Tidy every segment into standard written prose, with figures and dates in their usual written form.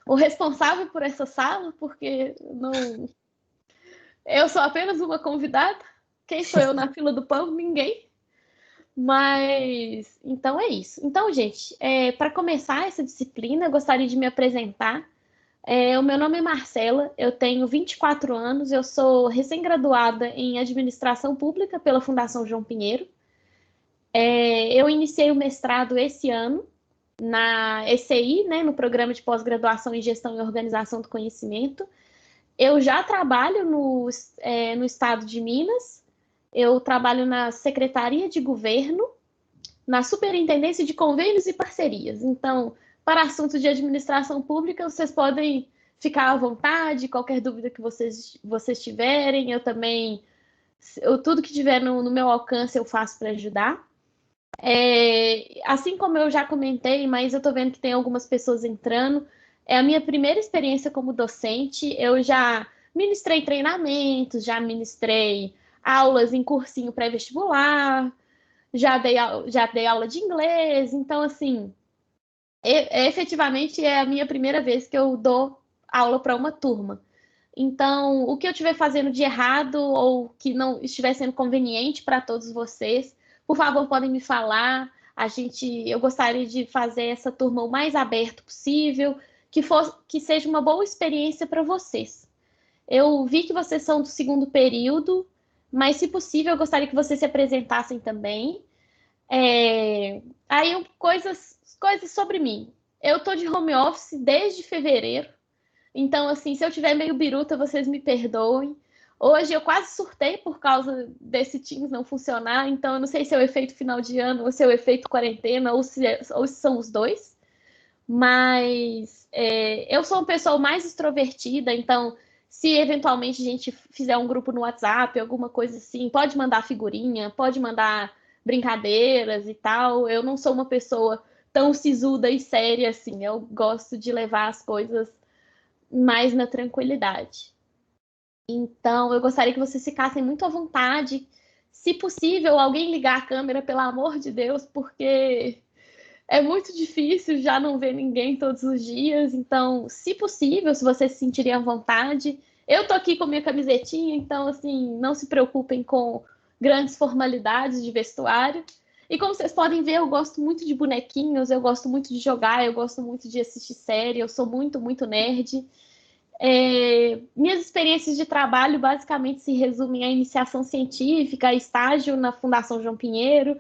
o responsável por essa sala, porque não... eu sou apenas uma convidada. Quem sou eu na fila do pão? Ninguém. Mas, então é isso. Então, gente, para começar essa disciplina, eu gostaria de me apresentar. O meu nome é Marcela, eu tenho 24 anos, eu sou recém-graduada em Administração Pública pela Fundação João Pinheiro. Eu iniciei o mestrado esse ano na ECI, né, no Programa de Pós-Graduação em Gestão e Organização do Conhecimento. Eu já trabalho no estado de Minas, eu trabalho na Secretaria de Governo, na Superintendência de Convênios e Parcerias. Então, para assuntos de administração pública, vocês podem ficar à vontade, qualquer dúvida que vocês tiverem, eu também, tudo que tiver no meu alcance eu faço para ajudar. Assim como eu já comentei, mas eu estou vendo que tem algumas pessoas entrando, é a minha primeira experiência como docente, eu já ministrei treinamentos, já ministrei aulas em cursinho pré-vestibular, já dei aula de inglês, então, assim, efetivamente é a minha primeira vez que eu dou aula para uma turma. Então, o que eu estiver fazendo de errado ou que não estiver sendo conveniente para todos vocês, por favor, podem me falar. Eu gostaria de fazer essa turma o mais aberto possível, que seja uma boa experiência para vocês. Eu vi que vocês são do segundo período, mas, se possível, eu gostaria que vocês se apresentassem também. Aí, coisas sobre mim. Eu tô de home office desde fevereiro. Então, assim, se eu tiver meio biruta, vocês me perdoem. Hoje eu quase surtei por causa desse Teams não funcionar. Então, eu não sei se é o efeito final de ano, ou se é o efeito quarentena, ou se são os dois. Mas eu sou uma pessoa mais extrovertida, então se eventualmente a gente fizer um grupo no WhatsApp, alguma coisa assim, pode mandar figurinha, pode mandar brincadeiras e tal. Eu não sou uma pessoa tão sisuda e séria assim. Eu gosto de levar as coisas mais na tranquilidade. Então, eu gostaria que vocês ficassem muito à vontade. Se possível, alguém ligar a câmera, pelo amor de Deus, porque é muito difícil já não ver ninguém todos os dias. Então, se possível, se vocês se sentirem à vontade. Eu tô aqui com minha camisetinha, então, assim, não se preocupem com grandes formalidades de vestuário. E como vocês podem ver, eu gosto muito de bonequinhos, eu gosto muito de jogar, eu gosto muito de assistir série, eu sou muito, muito nerd. Minhas experiências de trabalho basicamente se resumem à iniciação científica, estágio na Fundação João Pinheiro,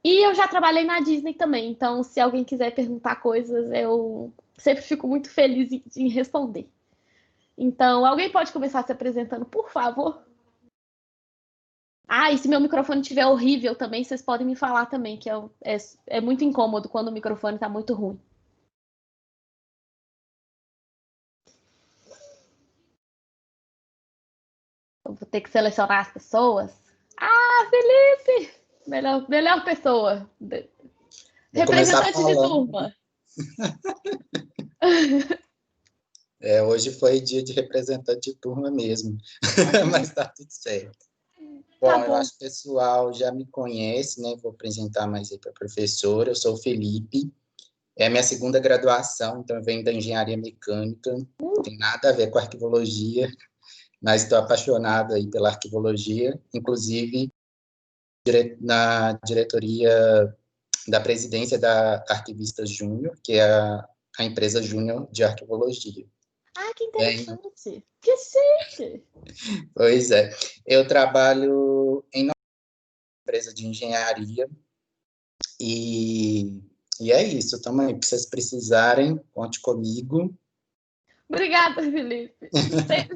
e eu já trabalhei na Disney também, então se alguém quiser perguntar coisas, eu sempre fico muito feliz em responder. Então, alguém pode começar se apresentando, por favor? E se meu microfone estiver horrível também, vocês podem me falar também, que é muito incômodo quando o microfone está muito ruim. Eu vou ter que selecionar as pessoas. Felipe! Melhor pessoa. Vou começar Representante de turma. Hoje foi dia de representante de turma mesmo, mas tá tudo certo. Tá Bom, eu acho que o pessoal já me conhece, né? Vou apresentar mais aí para a professora. Eu sou o Felipe, é a minha segunda graduação, então eu venho da engenharia mecânica, não tem nada a ver com arquivologia, mas estou apaixonado aí pela arquivologia, inclusive na diretoria da presidência da Arquivistas Júnior, que é a empresa júnior de arquivologia. Que interessante. Que chique. Pois é. Eu trabalho em uma empresa de engenharia e é isso. Também, se vocês precisarem, conte comigo. Obrigada, Felipe.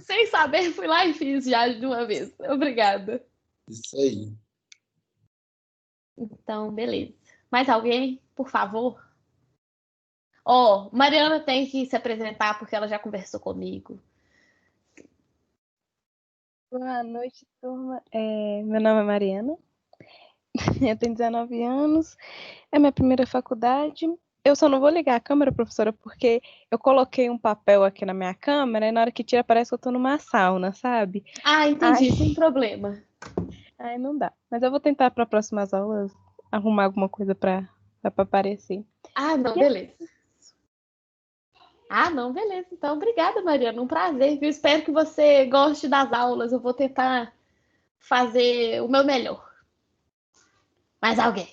Sem saber, fui lá e fiz já de uma vez. Obrigada. Isso aí. Então, beleza. Mais alguém, por favor? Mariana tem que se apresentar porque ela já conversou comigo. Boa noite, turma. Meu nome é Mariana, eu tenho 19 anos, é minha primeira faculdade. Eu só não vou ligar a câmera, professora, porque eu coloquei um papel aqui na minha câmera e na hora que tira parece que eu tô numa sauna, sabe? Entendi, sem problema. Aí não dá. Mas eu vou tentar para próximas aulas arrumar alguma coisa para aparecer. Não, beleza. Ah, não, beleza. Então, obrigada, Mariana. Um prazer, viu? Espero que você goste das aulas. Eu vou tentar fazer o meu melhor. Mais alguém?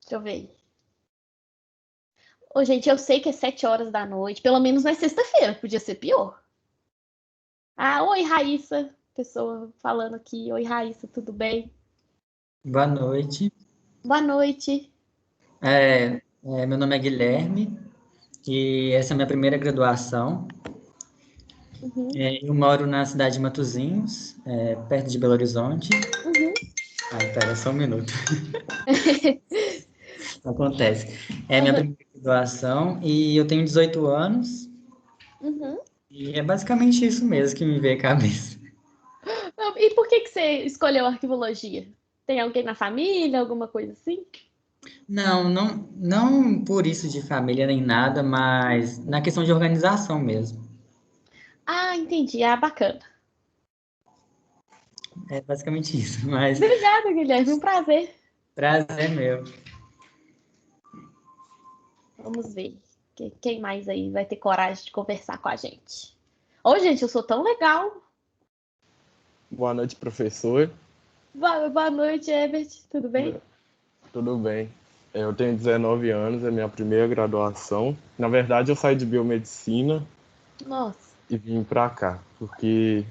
Deixa eu ver. Ô, gente, eu sei que é 7 horas da noite. Pelo menos não é sexta-feira. Podia ser pior. Ah, oi, Raíssa. Pessoa falando aqui. Oi, Raíssa, tudo bem? Boa noite. Boa noite. Meu nome é Guilherme e essa é a minha primeira graduação. Uhum, Eu moro na cidade de Matosinhos, perto de Belo Horizonte. uhum. Ai, pera, só um minuto. Acontece. É a minha Uhum, primeira graduação e eu tenho 18 anos uhum. e é basicamente isso mesmo que me veio à cabeça. E por que você escolheu arquivologia? Tem alguém na família, alguma coisa assim? Não por isso de família nem nada, mas na questão de organização mesmo. Ah, entendi. Ah, bacana. É basicamente isso, mas Obrigada, Guilherme. Um prazer. prazer meu. Vamos ver. Quem mais aí vai ter coragem de conversar com a gente? Ô, gente, eu sou tão legal. Boa noite, professor. Boa noite, Herbert. Tudo bem? Tudo bem? Eu tenho 19 anos, é minha primeira graduação. Na verdade, eu saí de biomedicina Nossa. e vim para cá, porque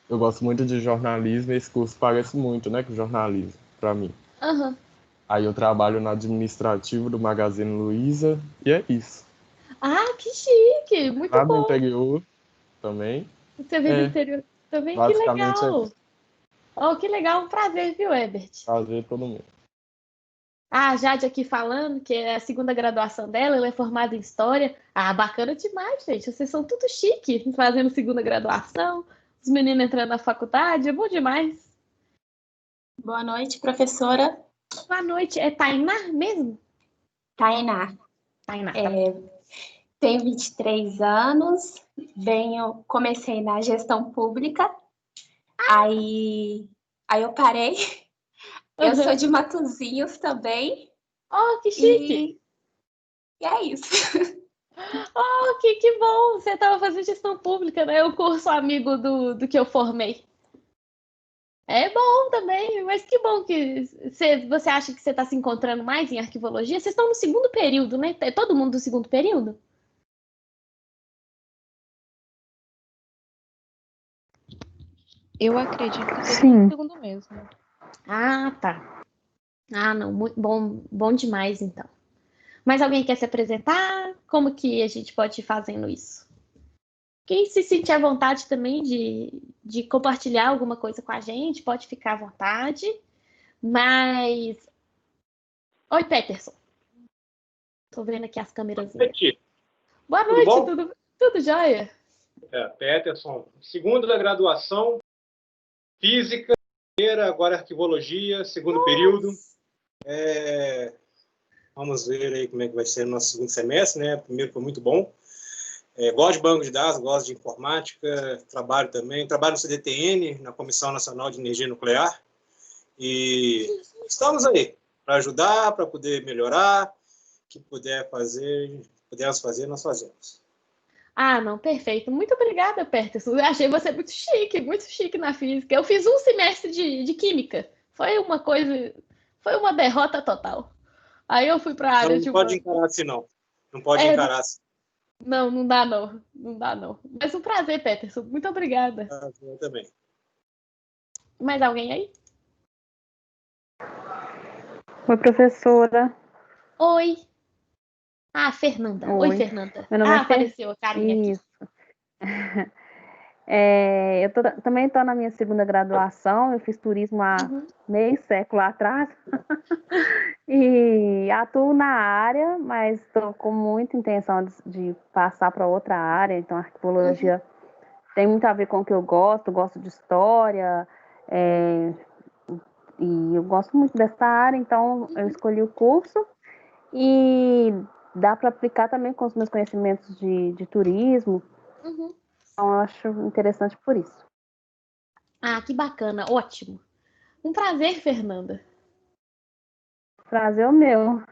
eu gosto muito de jornalismo e esse curso parece muito, né, com jornalismo, para mim. Aham. Aí eu trabalho no administrativo do Magazine Luiza e é isso. Ah, que chique. Muito Lá no bom. interior também, Você veio do é, interior também? Que basicamente é legal. Oh, que legal. Um prazer, viu, Herbert? fazer todo mundo. Ah, a Jade aqui falando que é a segunda graduação dela, ela é formada em História. Ah, bacana demais, gente. Vocês são tudo chique, fazendo segunda graduação, os meninos entrando na faculdade, é bom demais. Boa noite, professora Boa noite. É Tainá mesmo? Tainá. Tainá, tá bom. Tenho 23 anos, comecei na gestão pública, aí eu parei. Eu sou Uhum. de Matosinhos também, Oh, que chique. e é isso. Oh, que bom. Você estava fazendo gestão pública, né? O curso amigo do que eu formei. É bom também, mas que bom que você acha que você está se encontrando mais em arquivologia? Vocês estão no segundo período, né? É todo mundo do segundo período? Eu acredito que todo Sim. mundo segundo mesmo. Ah, tá. Ah, não, muito bom, bom demais, então. Mas alguém quer se apresentar? Como que a gente pode ir fazendo isso? Quem se sentir à vontade também de compartilhar alguma coisa com a gente, pode ficar à vontade. Mas. Oi, Peterson. Tô vendo aqui as câmeras. Noite. Boa Tudo noite, bom? tudo jóia? Peterson, segundo da graduação, física, agora arquivologia, segundo período. Vamos ver aí como é que vai ser o nosso segundo semestre, né? O primeiro foi muito bom. Gosto de banco de dados, gosto de informática, trabalho no CDTN, na Comissão Nacional de Energia Nuclear. E estamos aí para ajudar, para poder melhorar, o que pudermos fazer, nós fazemos. Ah, não, perfeito. Muito obrigada, Peterson. Eu achei você muito chique na física. Eu fiz um semestre de química. Foi uma coisa, foi uma derrota total. Aí eu fui para a área Não de pode uma. encarar assim, não. Não pode É, encarar assim. não dá não. Não dá não. Mas um prazer, Peterson. Muito obrigada. Eu também. Mais alguém aí? Oi, professora. Oi. Ah, Fernanda. Oi, Oi. Fernanda. Meu nome Ah, é Fer. apareceu a carinha aqui. Isso. Também estou na minha segunda graduação, eu fiz turismo há Uhum. meio século atrás. E atuo na área, mas estou com muita intenção de passar para outra área. Então, a arqueologia tem muito a ver com o que eu gosto de história, e eu gosto muito dessa área, então eu escolhi o curso e dá para aplicar também com os meus conhecimentos de turismo, Uhum. então eu acho interessante por isso. Ah, que bacana. Ótimo. Um prazer, Fernanda. Prazer é o meu.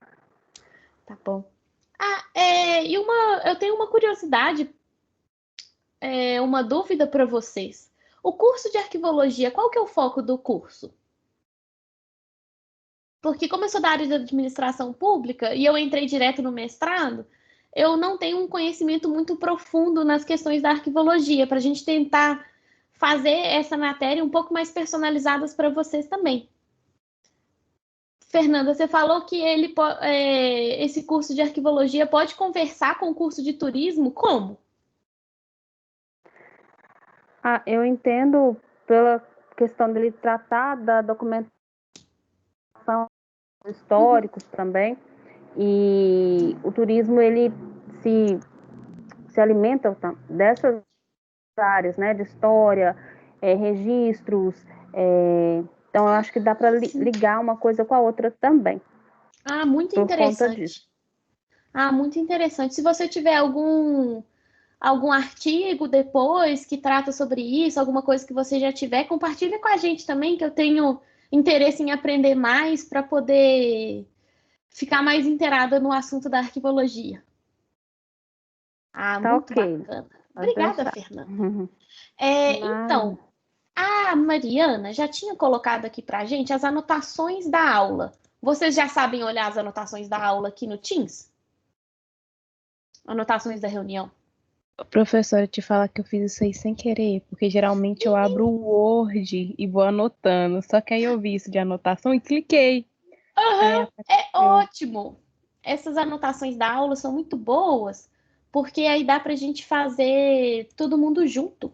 Tá bom. Ah, Eu tenho uma curiosidade, uma dúvida para vocês. O curso de arquivologia, qual que é o foco do curso? Porque como eu sou da área de administração pública e eu entrei direto no mestrado, eu não tenho um conhecimento muito profundo nas questões da arquivologia, para a gente tentar fazer essa matéria um pouco mais personalizadas para vocês também. Fernanda, você falou que esse curso de arquivologia pode conversar com o curso de turismo? Como? Eu entendo pela questão dele tratar da documentação históricos também, e o turismo ele se alimenta dessas áreas, né, de história, registros, então eu acho que dá para ligar uma coisa com a outra também. Muito interessante. Muito interessante. Se você tiver algum artigo depois que trata sobre isso, alguma coisa que você já tiver, compartilha com a gente também, que eu tenho interesse em aprender mais para poder ficar mais inteirada no assunto da arquivologia. Muito bacana. Obrigada, Fernanda. Então, a Mariana já tinha colocado aqui para a gente as anotações da aula. Vocês já sabem olhar as anotações da aula aqui no Teams? Anotações da reunião. Professora, te falar que eu fiz isso aí sem querer, porque geralmente eu abro o Word e vou anotando, só que aí eu vi isso de anotação e cliquei. Ótimo! Essas anotações da aula são muito boas, porque aí dá pra gente fazer todo mundo junto.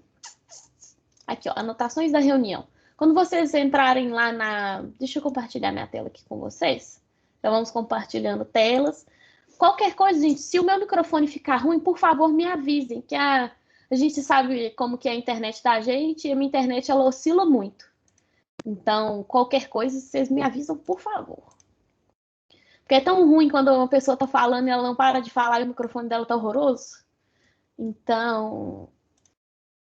Aqui, ó, anotações da reunião. Quando vocês entrarem lá Deixa eu compartilhar minha tela aqui com vocês. Então, vamos compartilhando telas. Qualquer coisa, gente, se o meu microfone ficar ruim, por favor, me avisem, que a gente sabe como que é a internet da gente, e a minha internet, ela oscila muito. Então, qualquer coisa, vocês me avisam, por favor. Porque é tão ruim quando uma pessoa tá falando e ela não para de falar e o microfone dela tá horroroso. Então...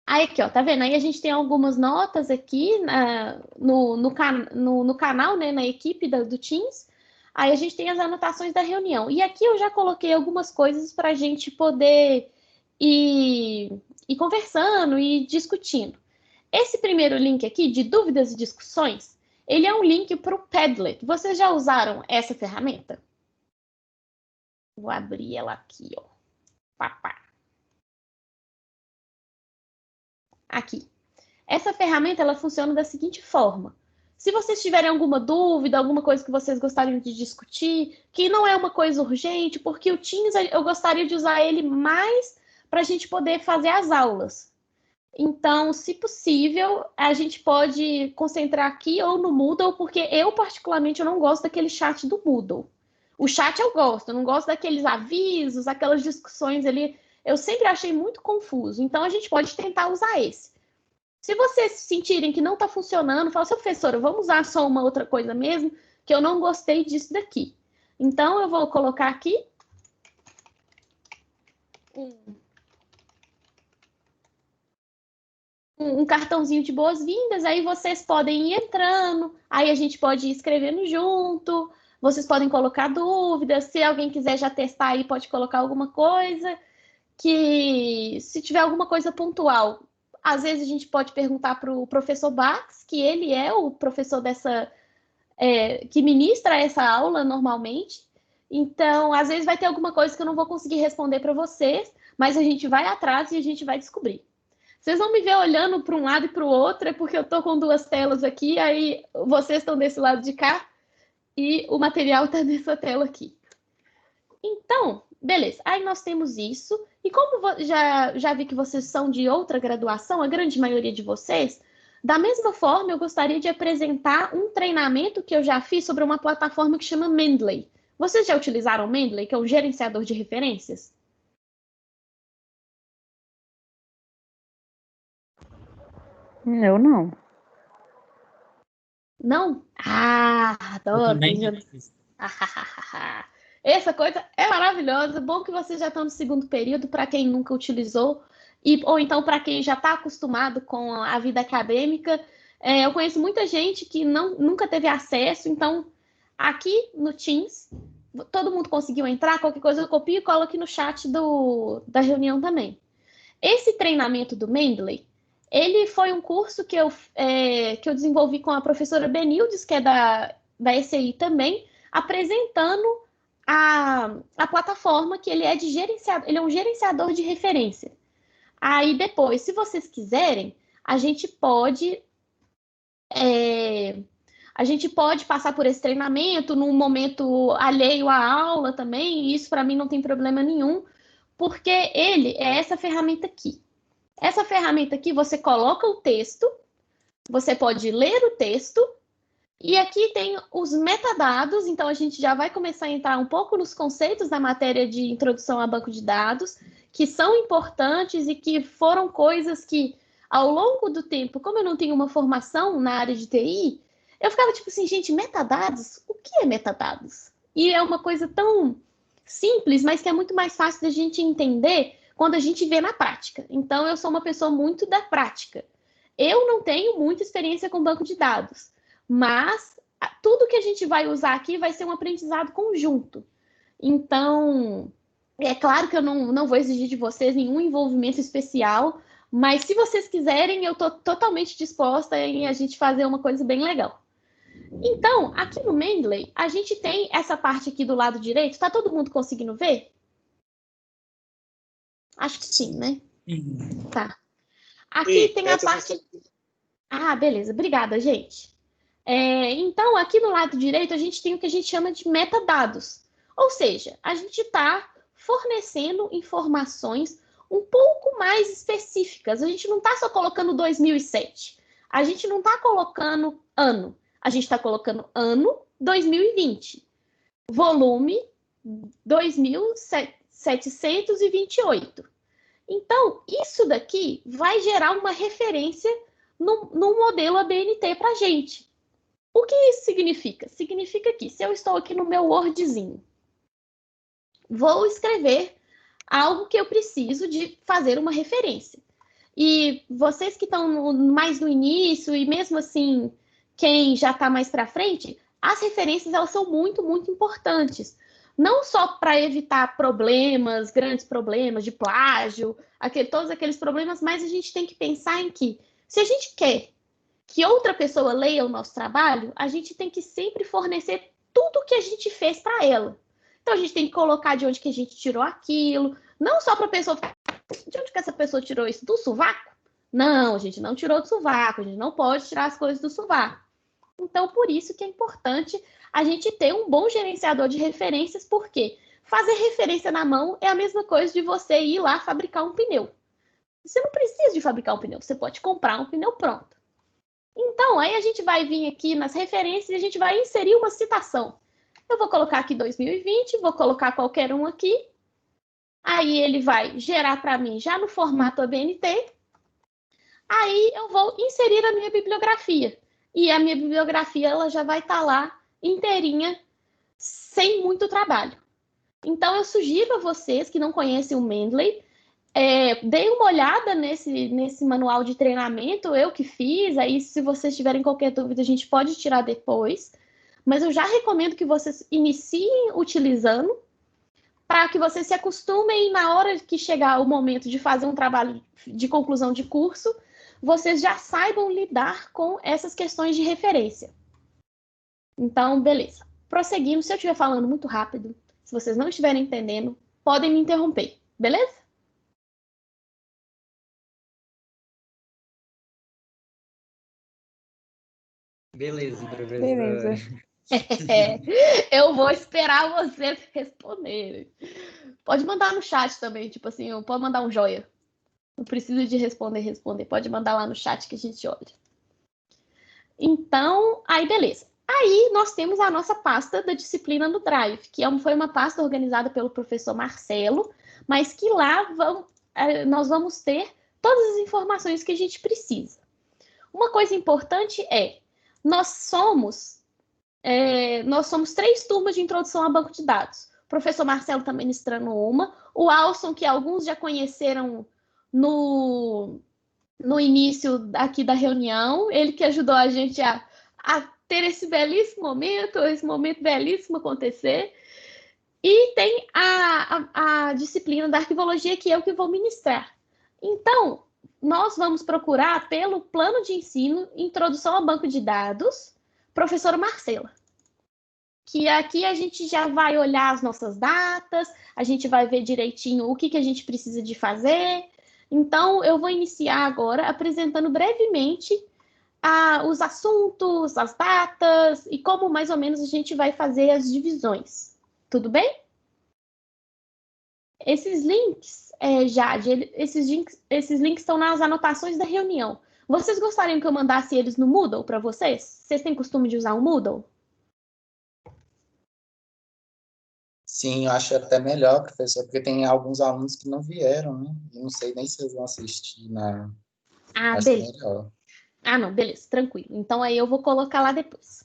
Aí aqui, ó, tá vendo? Aí a gente tem algumas notas aqui no canal, né, na equipe do Teams. Aí a gente tem as anotações da reunião. E aqui eu já coloquei algumas coisas para a gente poder ir conversando e discutindo. Esse primeiro link aqui, de dúvidas e discussões, ele é um link para o Padlet. Vocês já usaram essa ferramenta? Vou abrir ela aqui, ó. Aqui. Essa ferramenta, ela funciona da seguinte forma. Se vocês tiverem alguma dúvida, alguma coisa que vocês gostariam de discutir, que não é uma coisa urgente, porque o Teams eu gostaria de usar ele mais para a gente poder fazer as aulas. Então, se possível, a gente pode concentrar aqui ou no Moodle, porque eu, particularmente, eu não gosto daquele chat do Moodle. O chat eu gosto, eu não gosto daqueles avisos, aquelas discussões ali. Eu sempre achei muito confuso. Então, a gente pode tentar usar esse. Se vocês sentirem que não está funcionando, fala, professora, vamos usar só uma outra coisa mesmo, que eu não gostei disso daqui. Então, eu vou colocar aqui um cartãozinho de boas-vindas, aí vocês podem ir entrando, aí a gente pode ir escrevendo junto, vocês podem colocar dúvidas, se alguém quiser já testar aí, pode colocar alguma coisa, que se tiver alguma coisa pontual, às vezes a gente pode perguntar para o professor Bax, que ele é o professor que ministra essa aula normalmente. Então, às vezes vai ter alguma coisa que eu não vou conseguir responder para vocês, mas a gente vai atrás e a gente vai descobrir. Vocês vão me ver olhando para um lado e para o outro, é porque eu estou com duas telas aqui, aí vocês estão desse lado de cá e o material está nessa tela aqui. Então, beleza, aí nós temos isso. E como já vi que vocês são de outra graduação, a grande maioria de vocês, da mesma forma, eu gostaria de apresentar um treinamento que eu já fiz sobre uma plataforma que chama Mendeley. Vocês já utilizaram o Mendeley, que é um gerenciador de referências? Eu não. Não? Adoro. Eu também. Essa coisa é maravilhosa. Bom que vocês já estão no segundo período, para quem nunca utilizou, ou então para quem já está acostumado com a vida acadêmica. Eu conheço muita gente que nunca teve acesso, então aqui no Teams todo mundo conseguiu entrar, qualquer coisa eu copio e colo aqui no chat da reunião também. Esse treinamento do Mendeley, ele foi um curso que eu desenvolvi com a professora Benildes, que é da ECI também, apresentando a plataforma que ele é de gerenciador, ele é um gerenciador de referência. Aí depois, se vocês quiserem, a gente pode passar por esse treinamento num momento alheio à aula também, e isso para mim não tem problema nenhum, porque ele é essa ferramenta aqui. Essa ferramenta aqui, você coloca o texto, você pode ler o texto, e aqui tem os metadados, então a gente já vai começar a entrar um pouco nos conceitos da matéria de introdução a banco de dados, que são importantes e que foram coisas que, ao longo do tempo, como eu não tenho uma formação na área de TI, eu ficava tipo assim, gente, metadados? O que é metadados? E é uma coisa tão simples, mas que é muito mais fácil da gente entender quando a gente vê na prática. Então, eu sou uma pessoa muito da prática. Eu não tenho muita experiência com banco de dados, mas tudo que a gente vai usar aqui vai ser um aprendizado conjunto. Então, é claro que eu não vou exigir de vocês nenhum envolvimento especial, mas se vocês quiserem, eu estou totalmente disposta em a gente fazer uma coisa bem legal. Então, aqui no Mendeley, a gente tem essa parte aqui do lado direito. Está todo mundo conseguindo ver? Acho que sim, né? Tá. Aqui tem a parte... Ah, beleza. Obrigada, gente. Então, aqui no lado direito, a gente tem o que a gente chama de metadados. Ou seja, a gente está fornecendo informações um pouco mais específicas. A gente não está só colocando 2007. A gente não está colocando ano. A gente está colocando ano 2020. Volume 2728. Então, isso daqui vai gerar uma referência no modelo ABNT para a gente. O que isso significa? Significa que se eu estou aqui no meu Wordzinho, vou escrever algo que eu preciso de fazer uma referência. E vocês que estão mais no início, e mesmo assim, quem já está mais para frente, as referências elas são muito, muito importantes. Não só para evitar problemas, grandes problemas de plágio, todos aqueles problemas, mas a gente tem que pensar em que, se a gente quer que outra pessoa leia o nosso trabalho, a gente tem que sempre fornecer tudo o que a gente fez para ela. Então, a gente tem que colocar de onde que a gente tirou aquilo, não só para a pessoa... De onde que essa pessoa tirou isso? Do sovaco? Não, a gente não tirou do sovaco, a gente não pode tirar as coisas do sovaco. Então, por isso que é importante a gente ter um bom gerenciador de referências, porque fazer referência na mão é a mesma coisa de você ir lá fabricar um pneu. Você não precisa de fabricar um pneu, você pode comprar um pneu pronto. Então, aí a gente vai vir aqui nas referências e a gente vai inserir uma citação. Eu vou colocar aqui 2020, vou colocar qualquer um aqui. Aí ele vai gerar para mim já no formato ABNT. Aí eu vou inserir a minha bibliografia. E a minha bibliografia ela já vai estar lá inteirinha, sem muito trabalho. Então, eu sugiro a vocês que não conhecem o Mendeley, deem uma olhada nesse manual de treinamento, eu que fiz, aí se vocês tiverem qualquer dúvida, a gente pode tirar depois. Mas eu já recomendo que vocês iniciem utilizando, para que vocês se acostumem e na hora que chegar o momento de fazer um trabalho de conclusão de curso, vocês já saibam lidar com essas questões de referência. Então, beleza. Prosseguindo, se eu estiver falando muito rápido, se vocês não estiverem entendendo, podem me interromper, beleza? Beleza, professor. Beleza. Eu vou esperar vocês responderem. Pode mandar no chat também, tipo assim, pode mandar um joia. Não precisa de responder. Pode mandar lá no chat que a gente olha. Então, aí beleza. Aí nós temos a nossa pasta da disciplina no Drive, que foi uma pasta organizada pelo professor Marcelo, mas que lá nós vamos ter todas as informações que a gente precisa. Uma coisa importante nós somos 3 turmas de introdução a banco de dados. O professor Marcelo está ministrando uma, o Alson, que alguns já conheceram no início aqui da reunião, ele que ajudou a gente a ter esse belíssimo momento belíssimo acontecer. E tem a disciplina da arquivologia que eu que vou ministrar. Então, nós vamos procurar pelo plano de ensino, introdução ao banco de dados, professora Marcela. Que aqui a gente já vai olhar as nossas datas, a gente vai ver direitinho o que a gente precisa de fazer. Então, eu vou iniciar agora apresentando brevemente os assuntos, as datas e como mais ou menos a gente vai fazer as divisões. Tudo bem? Esses links, Jade, esses links estão nas anotações da reunião. Vocês gostariam que eu mandasse eles no Moodle para vocês? Vocês têm costume de usar o Moodle? Sim, eu acho até melhor, professor, porque tem alguns alunos que não vieram, né? Eu não sei nem se eles vão assistir na... Acho beleza. melhor. Não, beleza, tranquilo. Então, aí eu vou colocar lá depois.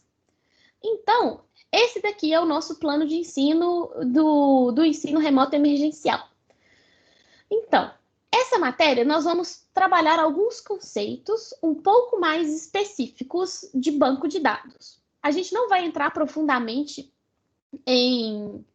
Então, esse daqui é o nosso plano de ensino do ensino remoto emergencial. Então, essa matéria nós vamos trabalhar alguns conceitos um pouco mais específicos de banco de dados. A gente não vai entrar profundamente em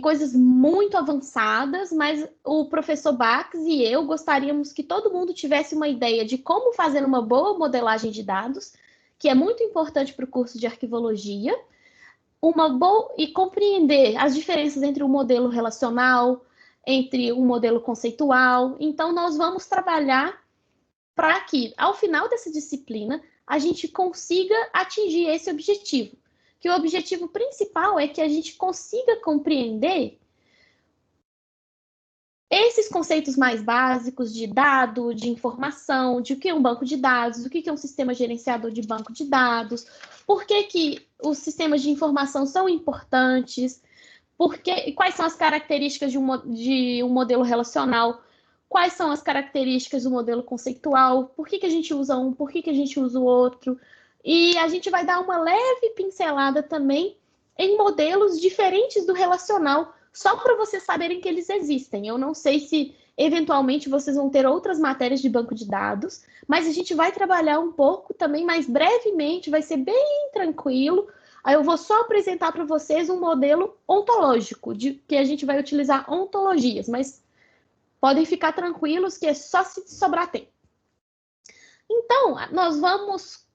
coisas muito avançadas, mas o professor Bax e eu gostaríamos que todo mundo tivesse uma ideia de como fazer uma boa modelagem de dados, que é muito importante para o curso de arquivologia, e compreender as diferenças entre o modelo relacional, entre o modelo conceitual. Então, nós vamos trabalhar para que, ao final dessa disciplina, a gente consiga atingir esse objetivo. Que o objetivo principal é que a gente consiga compreender esses conceitos mais básicos de dado, de informação, de o que é um banco de dados, o que é um sistema gerenciador de banco de dados, por que os sistemas de informação são importantes, quais são as características de um modelo relacional, quais são as características do modelo conceitual, por que a gente usa um, por que a gente usa o outro. E a gente vai dar uma leve pincelada também em modelos diferentes do relacional, só para vocês saberem que eles existem. Eu não sei se, eventualmente, vocês vão ter outras matérias de banco de dados, mas a gente vai trabalhar um pouco também, mais brevemente, vai ser bem tranquilo. Aí eu vou só apresentar para vocês um modelo ontológico, que a gente vai utilizar ontologias, mas podem ficar tranquilos que é só se sobrar tempo. Então, nós vamos...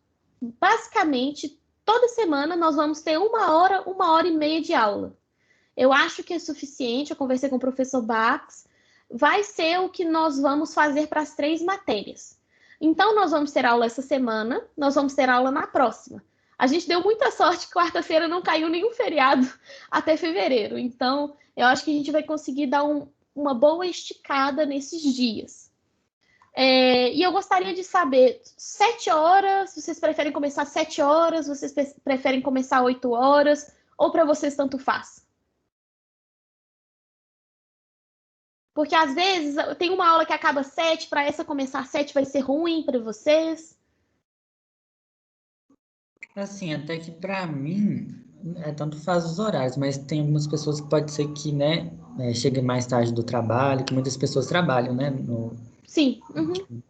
Basicamente, toda semana nós vamos ter 1h30 de aula. Eu acho que é suficiente, eu conversei com o professor Bax, vai ser o que nós vamos fazer para as 3 matérias. Então, nós vamos ter aula essa semana, nós vamos ter aula na próxima. A gente deu muita sorte que quarta-feira não caiu nenhum feriado até fevereiro. Então, eu acho que a gente vai conseguir dar uma boa esticada nesses dias. E eu gostaria de saber, 7 horas, vocês preferem começar às 7 horas, vocês preferem começar às 8 horas, ou para vocês tanto faz? Porque às vezes tem uma aula que acaba às 7, para essa começar às 7 vai ser ruim para vocês? Assim, até que para mim, tanto faz os horários, mas tem algumas pessoas que pode ser que, né, cheguem mais tarde do trabalho, que muitas pessoas trabalham, né, Sim. Uhum.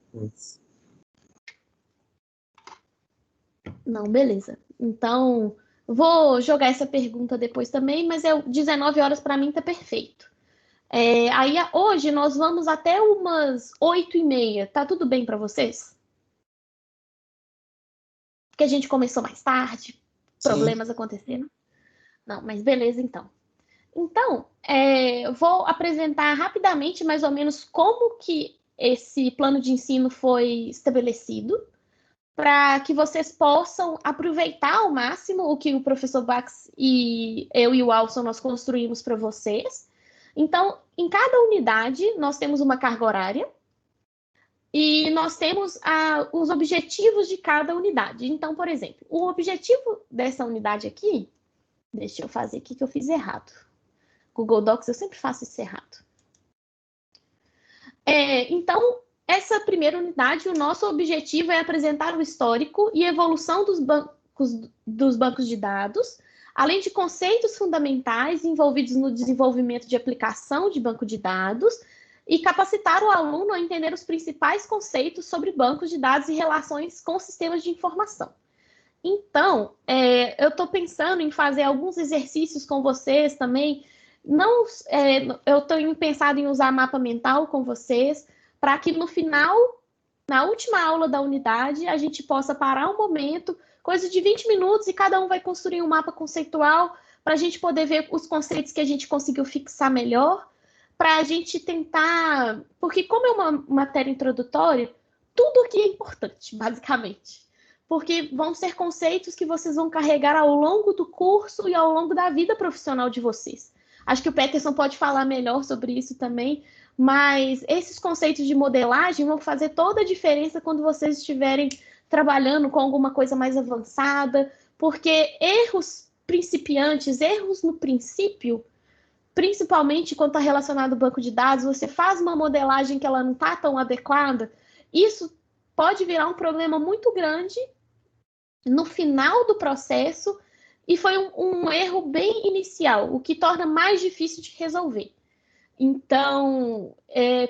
Não, beleza. Então, vou jogar essa pergunta depois também, mas 19 horas para mim tá perfeito. Aí hoje nós vamos até umas 8h30. Tá tudo bem para vocês? Porque a gente começou mais tarde, problemas aconteceram. Não, mas beleza então. Então, eu vou apresentar rapidamente mais ou menos como que esse plano de ensino foi estabelecido, para que vocês possam aproveitar ao máximo o que o professor Bax e eu e o Alson nós construímos para vocês. Então, em cada unidade, nós temos uma carga horária e nós temos os objetivos de cada unidade. Então, por exemplo, o objetivo dessa unidade aqui, deixa eu fazer aqui que eu fiz errado. Google Docs, eu sempre faço isso errado. Então, essa primeira unidade, o nosso objetivo é apresentar o histórico e evolução dos bancos de dados, além de conceitos fundamentais envolvidos no desenvolvimento de aplicação de banco de dados e capacitar o aluno a entender os principais conceitos sobre bancos de dados e relações com sistemas de informação. Então, eu estou pensando em fazer alguns exercícios com vocês também, Não, eu tenho pensado em usar mapa mental com vocês, para que no final, na última aula da unidade, a gente possa parar um momento, coisa de 20 minutos, e cada um vai construir um mapa conceitual para a gente poder ver os conceitos que a gente conseguiu fixar melhor, para a gente tentar... Porque como é uma matéria introdutória, tudo aqui é importante, basicamente. Porque vão ser conceitos que vocês vão carregar ao longo do curso e ao longo da vida profissional de vocês. Acho que o Peterson pode falar melhor sobre isso também, mas esses conceitos de modelagem vão fazer toda a diferença quando vocês estiverem trabalhando com alguma coisa mais avançada, porque erros principiantes, erros no princípio, principalmente quando está relacionado ao banco de dados, você faz uma modelagem que ela não está tão adequada, isso pode virar um problema muito grande no final do processo, e foi um erro bem inicial, o que torna mais difícil de resolver. Então,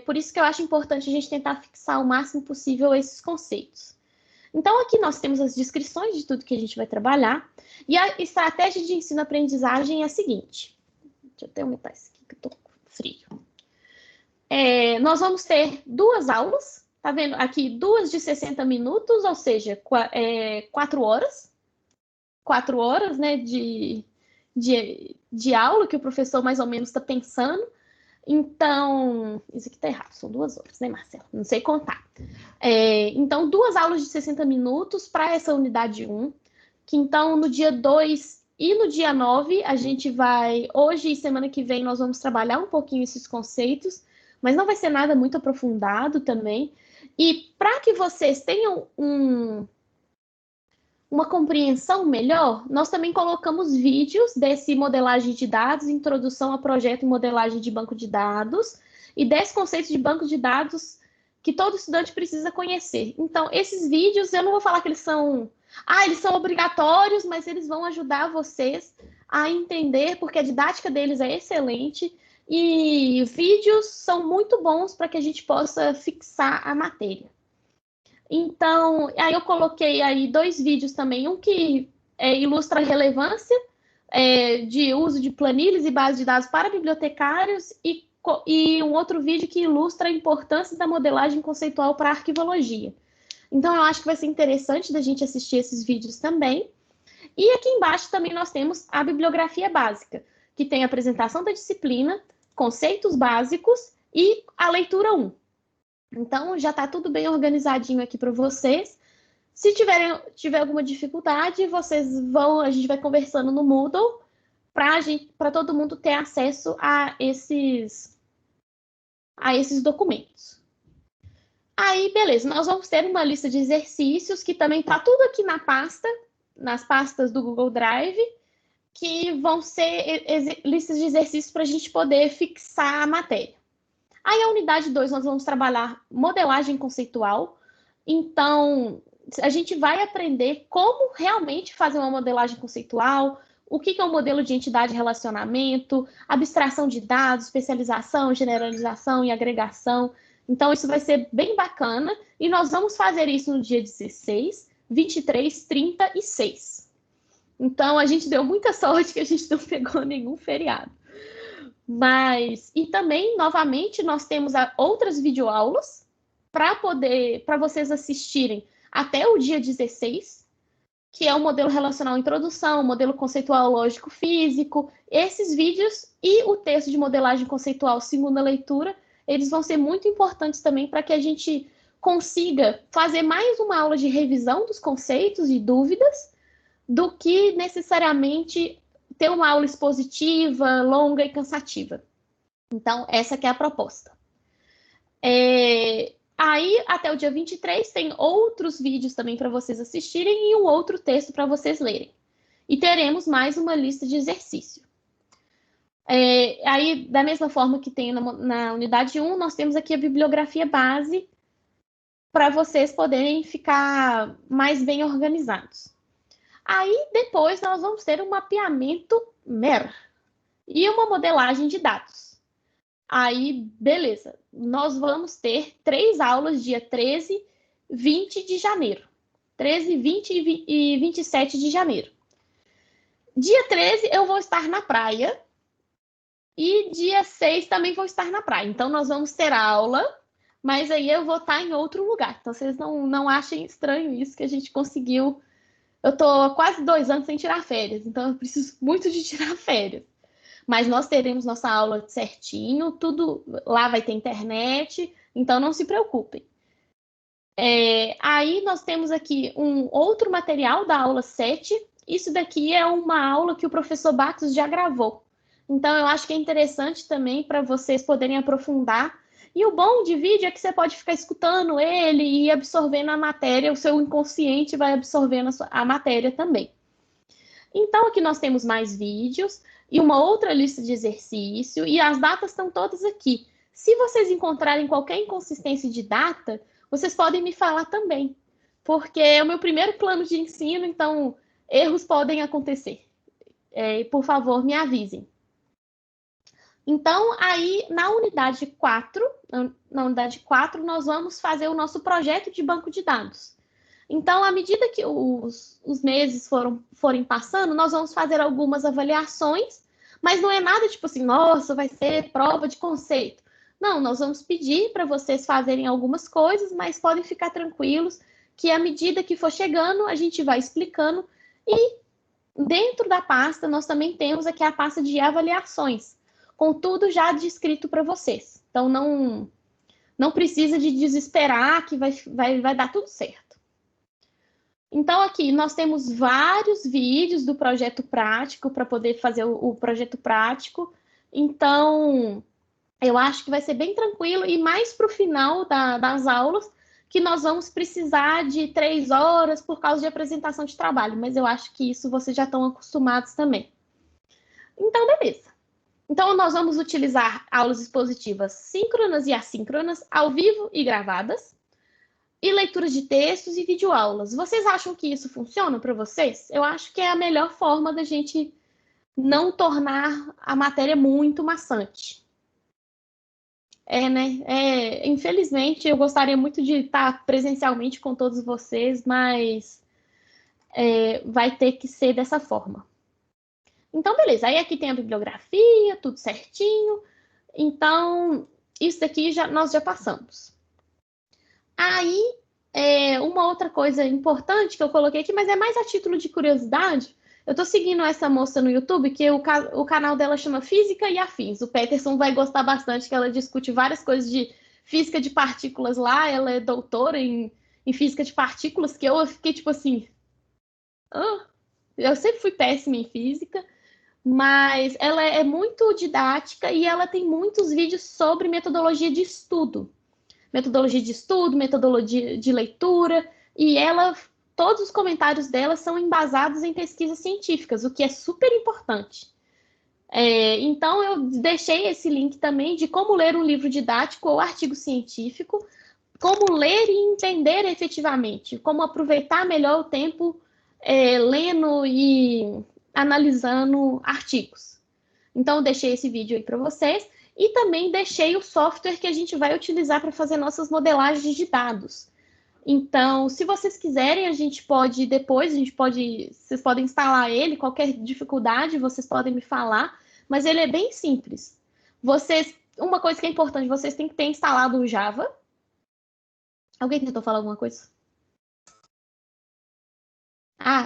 por isso que eu acho importante a gente tentar fixar o máximo possível esses conceitos. Então, aqui nós temos as descrições de tudo que a gente vai trabalhar, e a estratégia de ensino-aprendizagem é a seguinte. Deixa eu até aumentar isso aqui, que eu tô com frio. Nós vamos ter 2 aulas, tá vendo? Aqui, 2 de 60 minutos, ou seja, 4 horas. 4 horas, né, de aula, que o professor mais ou menos está pensando. Então, isso aqui tá errado, são 2 horas, né, Marcelo? Não sei contar. Então, 2 aulas de 60 minutos para essa unidade 1, que então no dia 2 e no dia 9, a gente vai, hoje e semana que vem, nós vamos trabalhar um pouquinho esses conceitos, mas não vai ser nada muito aprofundado também. E para que vocês tenham uma compreensão melhor, nós também colocamos vídeos desse modelagem de dados, introdução a projeto e modelagem de banco de dados, e 10 conceitos de banco de dados que todo estudante precisa conhecer. Então, esses vídeos, eu não vou falar que eles são obrigatórios, mas eles vão ajudar vocês a entender, porque a didática deles é excelente, e vídeos são muito bons para que a gente possa fixar a matéria. Então, aí eu coloquei aí 2 vídeos também, um que ilustra a relevância de uso de planilhas e bases de dados para bibliotecários e um outro vídeo que ilustra a importância da modelagem conceitual para a arquivologia. Então, eu acho que vai ser interessante da gente assistir esses vídeos também. E aqui embaixo também nós temos a bibliografia básica, que tem a apresentação da disciplina, conceitos básicos e a leitura 1. Então, já está tudo bem organizadinho aqui para vocês. Se tiver alguma dificuldade, a gente vai conversando no Moodle para todo mundo ter acesso a esses documentos. Aí, beleza, nós vamos ter uma lista de exercícios, que também está tudo aqui nas pastas do Google Drive, que vão ser listas de exercícios para a gente poder fixar a matéria. Aí, a unidade 2, nós vamos trabalhar modelagem conceitual. Então, a gente vai aprender como realmente fazer uma modelagem conceitual, o que é um modelo de entidade e relacionamento, abstração de dados, especialização, generalização e agregação. Então, isso vai ser bem bacana. E nós vamos fazer isso no dia 16, 23, 30 e 6. Então, a gente deu muita sorte que a gente não pegou nenhum feriado. E também, novamente, nós temos outras videoaulas para vocês assistirem até o dia 16, que é o modelo relacional introdução, o modelo conceitual lógico físico. Esses vídeos e o texto de modelagem conceitual segunda leitura, eles vão ser muito importantes também para que a gente consiga fazer mais uma aula de revisão dos conceitos e dúvidas, do que necessariamente ter uma aula expositiva, longa e cansativa. Então, essa que é a proposta. Aí, até o dia 23, tem outros vídeos também para vocês assistirem e um outro texto para vocês lerem. E teremos mais uma lista de exercício. Aí, da mesma forma que tem na unidade 1, nós temos aqui a bibliografia base para vocês poderem ficar mais bem organizados. Aí, depois, nós vamos ter um mapeamento MER e uma modelagem de dados. Aí, beleza. Nós vamos ter 3 aulas, dia 13, 20 de janeiro. 13, 20 e 27 de janeiro. Dia 13, eu vou estar na praia. E dia 6 também vou estar na praia. Então, nós vamos ter aula, mas aí eu vou estar em outro lugar. Então, vocês não achem estranho isso, que a gente conseguiu. Eu tô há quase 2 anos sem tirar férias, então eu preciso muito de tirar férias. Mas nós teremos nossa aula certinho, tudo lá vai ter internet, então não se preocupem. Aí nós temos aqui um outro material da aula 7. Isso daqui é uma aula que o professor Batos já gravou. Então, eu acho que é interessante também para vocês poderem aprofundar. E o bom de vídeo é que você pode ficar escutando ele e absorvendo a matéria, o seu inconsciente vai absorvendo a matéria também. Então, aqui nós temos mais vídeos e uma outra lista de exercício, e as datas estão todas aqui. Se vocês encontrarem qualquer inconsistência de data, vocês podem me falar também, porque é o meu primeiro plano de ensino, então erros podem acontecer. Por favor, me avisem. Então, aí, na unidade 4, nós vamos fazer o nosso projeto de banco de dados. Então, à medida que os meses forem passando, nós vamos fazer algumas avaliações, mas não é nada tipo assim, nossa, vai ser prova de conceito. Não, nós vamos pedir para vocês fazerem algumas coisas, mas podem ficar tranquilos que à medida que for chegando, a gente vai explicando. E dentro da pasta, nós também temos aqui a pasta de avaliações, com tudo já descrito para vocês. Então, não precisa de desesperar que vai dar tudo certo. Então, aqui nós temos vários vídeos do projeto prático para poder fazer o projeto prático. Então, eu acho que vai ser bem tranquilo e mais para o final das aulas que nós vamos precisar de 3 horas por causa de apresentação de trabalho. Mas eu acho que isso vocês já estão acostumados também. Então, beleza. Então, nós vamos utilizar aulas expositivas síncronas e assíncronas, ao vivo e gravadas, e leituras de textos e videoaulas. Vocês acham que isso funciona para vocês? Eu acho que é a melhor forma da gente não tornar a matéria muito maçante. Né? Infelizmente, eu gostaria muito de estar presencialmente com todos vocês, mas vai ter que ser dessa forma. Então, beleza. Aí aqui tem a bibliografia, tudo certinho. Então, isso daqui nós já passamos. Aí, uma outra coisa importante que eu coloquei aqui, mas é mais a título de curiosidade, eu tô seguindo essa moça no YouTube, que o canal dela chama Física e Afins. O Peterson vai gostar bastante, que ela discute várias coisas de física de partículas lá. Ela é doutora em física de partículas, que eu fiquei tipo assim... eu sempre fui péssima em física, mas ela é muito didática e ela tem muitos vídeos sobre metodologia de estudo, metodologia de leitura, e todos os comentários dela são embasados em pesquisas científicas, o que é super importante. Então, eu deixei esse link também de como ler um livro didático ou artigo científico, como ler e entender efetivamente, como aproveitar melhor o tempo lendo e analisando artigos. Então, eu deixei esse vídeo aí para vocês. E também deixei o software que a gente vai utilizar para fazer nossas modelagens de dados. Então, se vocês quiserem, vocês podem instalar ele, qualquer dificuldade, vocês podem me falar, mas ele é bem simples. Uma coisa que é importante, vocês têm que ter instalado o Java. Alguém tentou falar alguma coisa?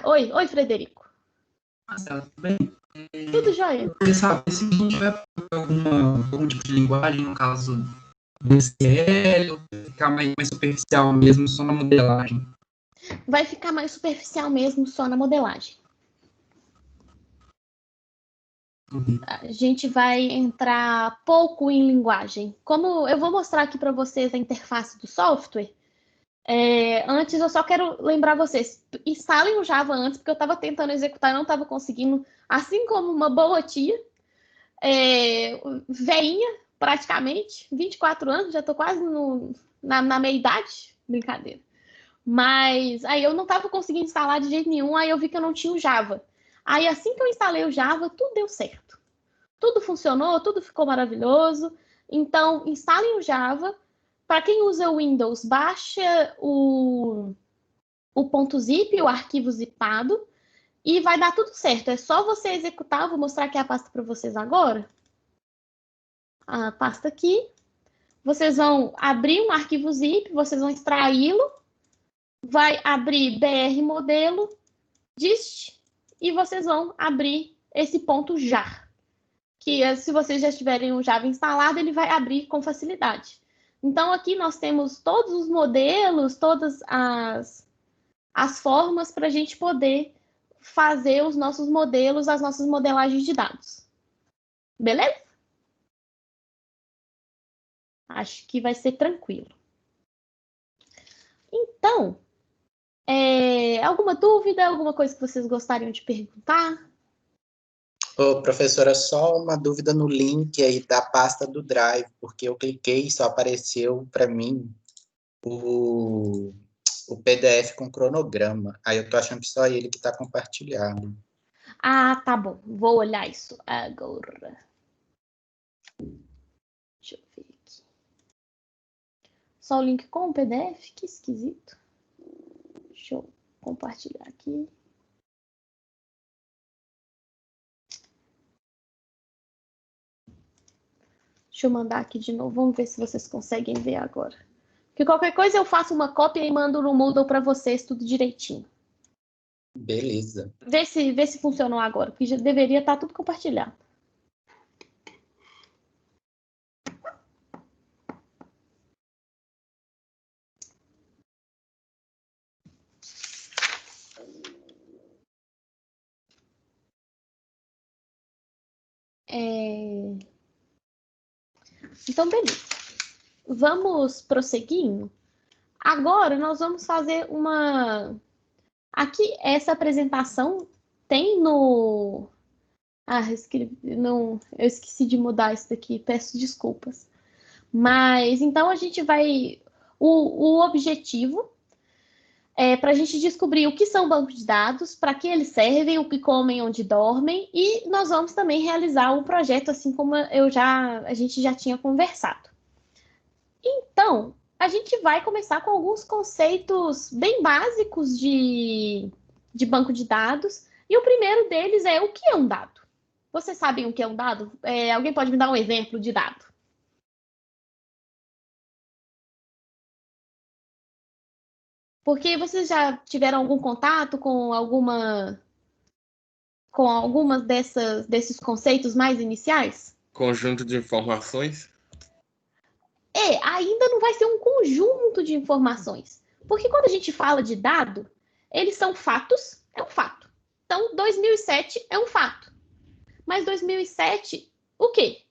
Oi, Frederico. Marcelo, tudo bem? Tudo jóia. Eu queria saber se a gente vai algum tipo de linguagem, no caso do SQL, ou vai ficar mais superficial mesmo, só na modelagem? Vai ficar mais superficial mesmo, só na modelagem. A gente vai entrar pouco em linguagem. Como eu vou mostrar aqui para vocês a interface do software, antes eu só quero lembrar vocês, instalem o Java antes, porque eu estava tentando executar e não estava conseguindo, assim como uma boa tia, veinha, praticamente, 24 anos, já estou quase na meia-idade, brincadeira. Mas aí eu não estava conseguindo instalar de jeito nenhum, aí eu vi que eu não tinha o Java. Aí assim que eu instalei o Java, tudo deu certo. Tudo funcionou, tudo ficou maravilhoso. Então, instalem o Java. Para quem usa o Windows, baixa o .zip, o arquivo zipado, e vai dar tudo certo. É só você executar, vou mostrar aqui a pasta para vocês agora. a pasta aqui. Vocês vão abrir um arquivo zip, vocês vão extraí-lo, vai abrir BR modelo, dist, e vocês vão abrir esse ponto jar, que se vocês já tiverem o Java instalado, ele vai abrir com facilidade. Então, aqui nós temos todos os modelos, todas as formas para a gente poder fazer os nossos modelos, as nossas modelagens de dados. Beleza? Acho que vai ser tranquilo. Então, alguma dúvida, alguma coisa que vocês gostariam de perguntar? Ô, professora, só uma dúvida no link aí da pasta do Drive, porque eu cliquei e só apareceu para mim o PDF com cronograma. Aí eu tô achando que só ele que está compartilhado. Ah, tá bom. Vou olhar isso agora. Deixa eu ver aqui. Só o link com o PDF? Que esquisito. Deixa eu compartilhar aqui. Deixa eu mandar aqui de novo. Vamos ver se vocês conseguem ver agora. Porque qualquer coisa eu faço uma cópia e mando no Moodle para vocês tudo direitinho. Beleza. Vê se funcionou agora, porque já deveria estar tudo compartilhado. Então, beleza. Vamos prosseguindo. Agora, nós vamos fazer uma... Aqui, essa apresentação tem no... eu esqueci de mudar isso daqui, peço desculpas. Mas, então, a gente vai... O objetivo é para a gente descobrir o que são bancos de dados, para que eles servem, o que comem, onde dormem, e nós vamos também realizar um projeto, assim como a gente já tinha conversado. Então, a gente vai começar com alguns conceitos bem básicos de banco de dados, e o primeiro deles é o que é um dado. Vocês sabem o que é um dado? Alguém pode me dar um exemplo de dado? Porque vocês já tiveram algum contato com algumas desses conceitos mais iniciais? Conjunto de informações? Ainda não vai ser um conjunto de informações. Porque quando a gente fala de dado, eles são fatos, é um fato. Então, 2007 é um fato. Mas 2007, o quê?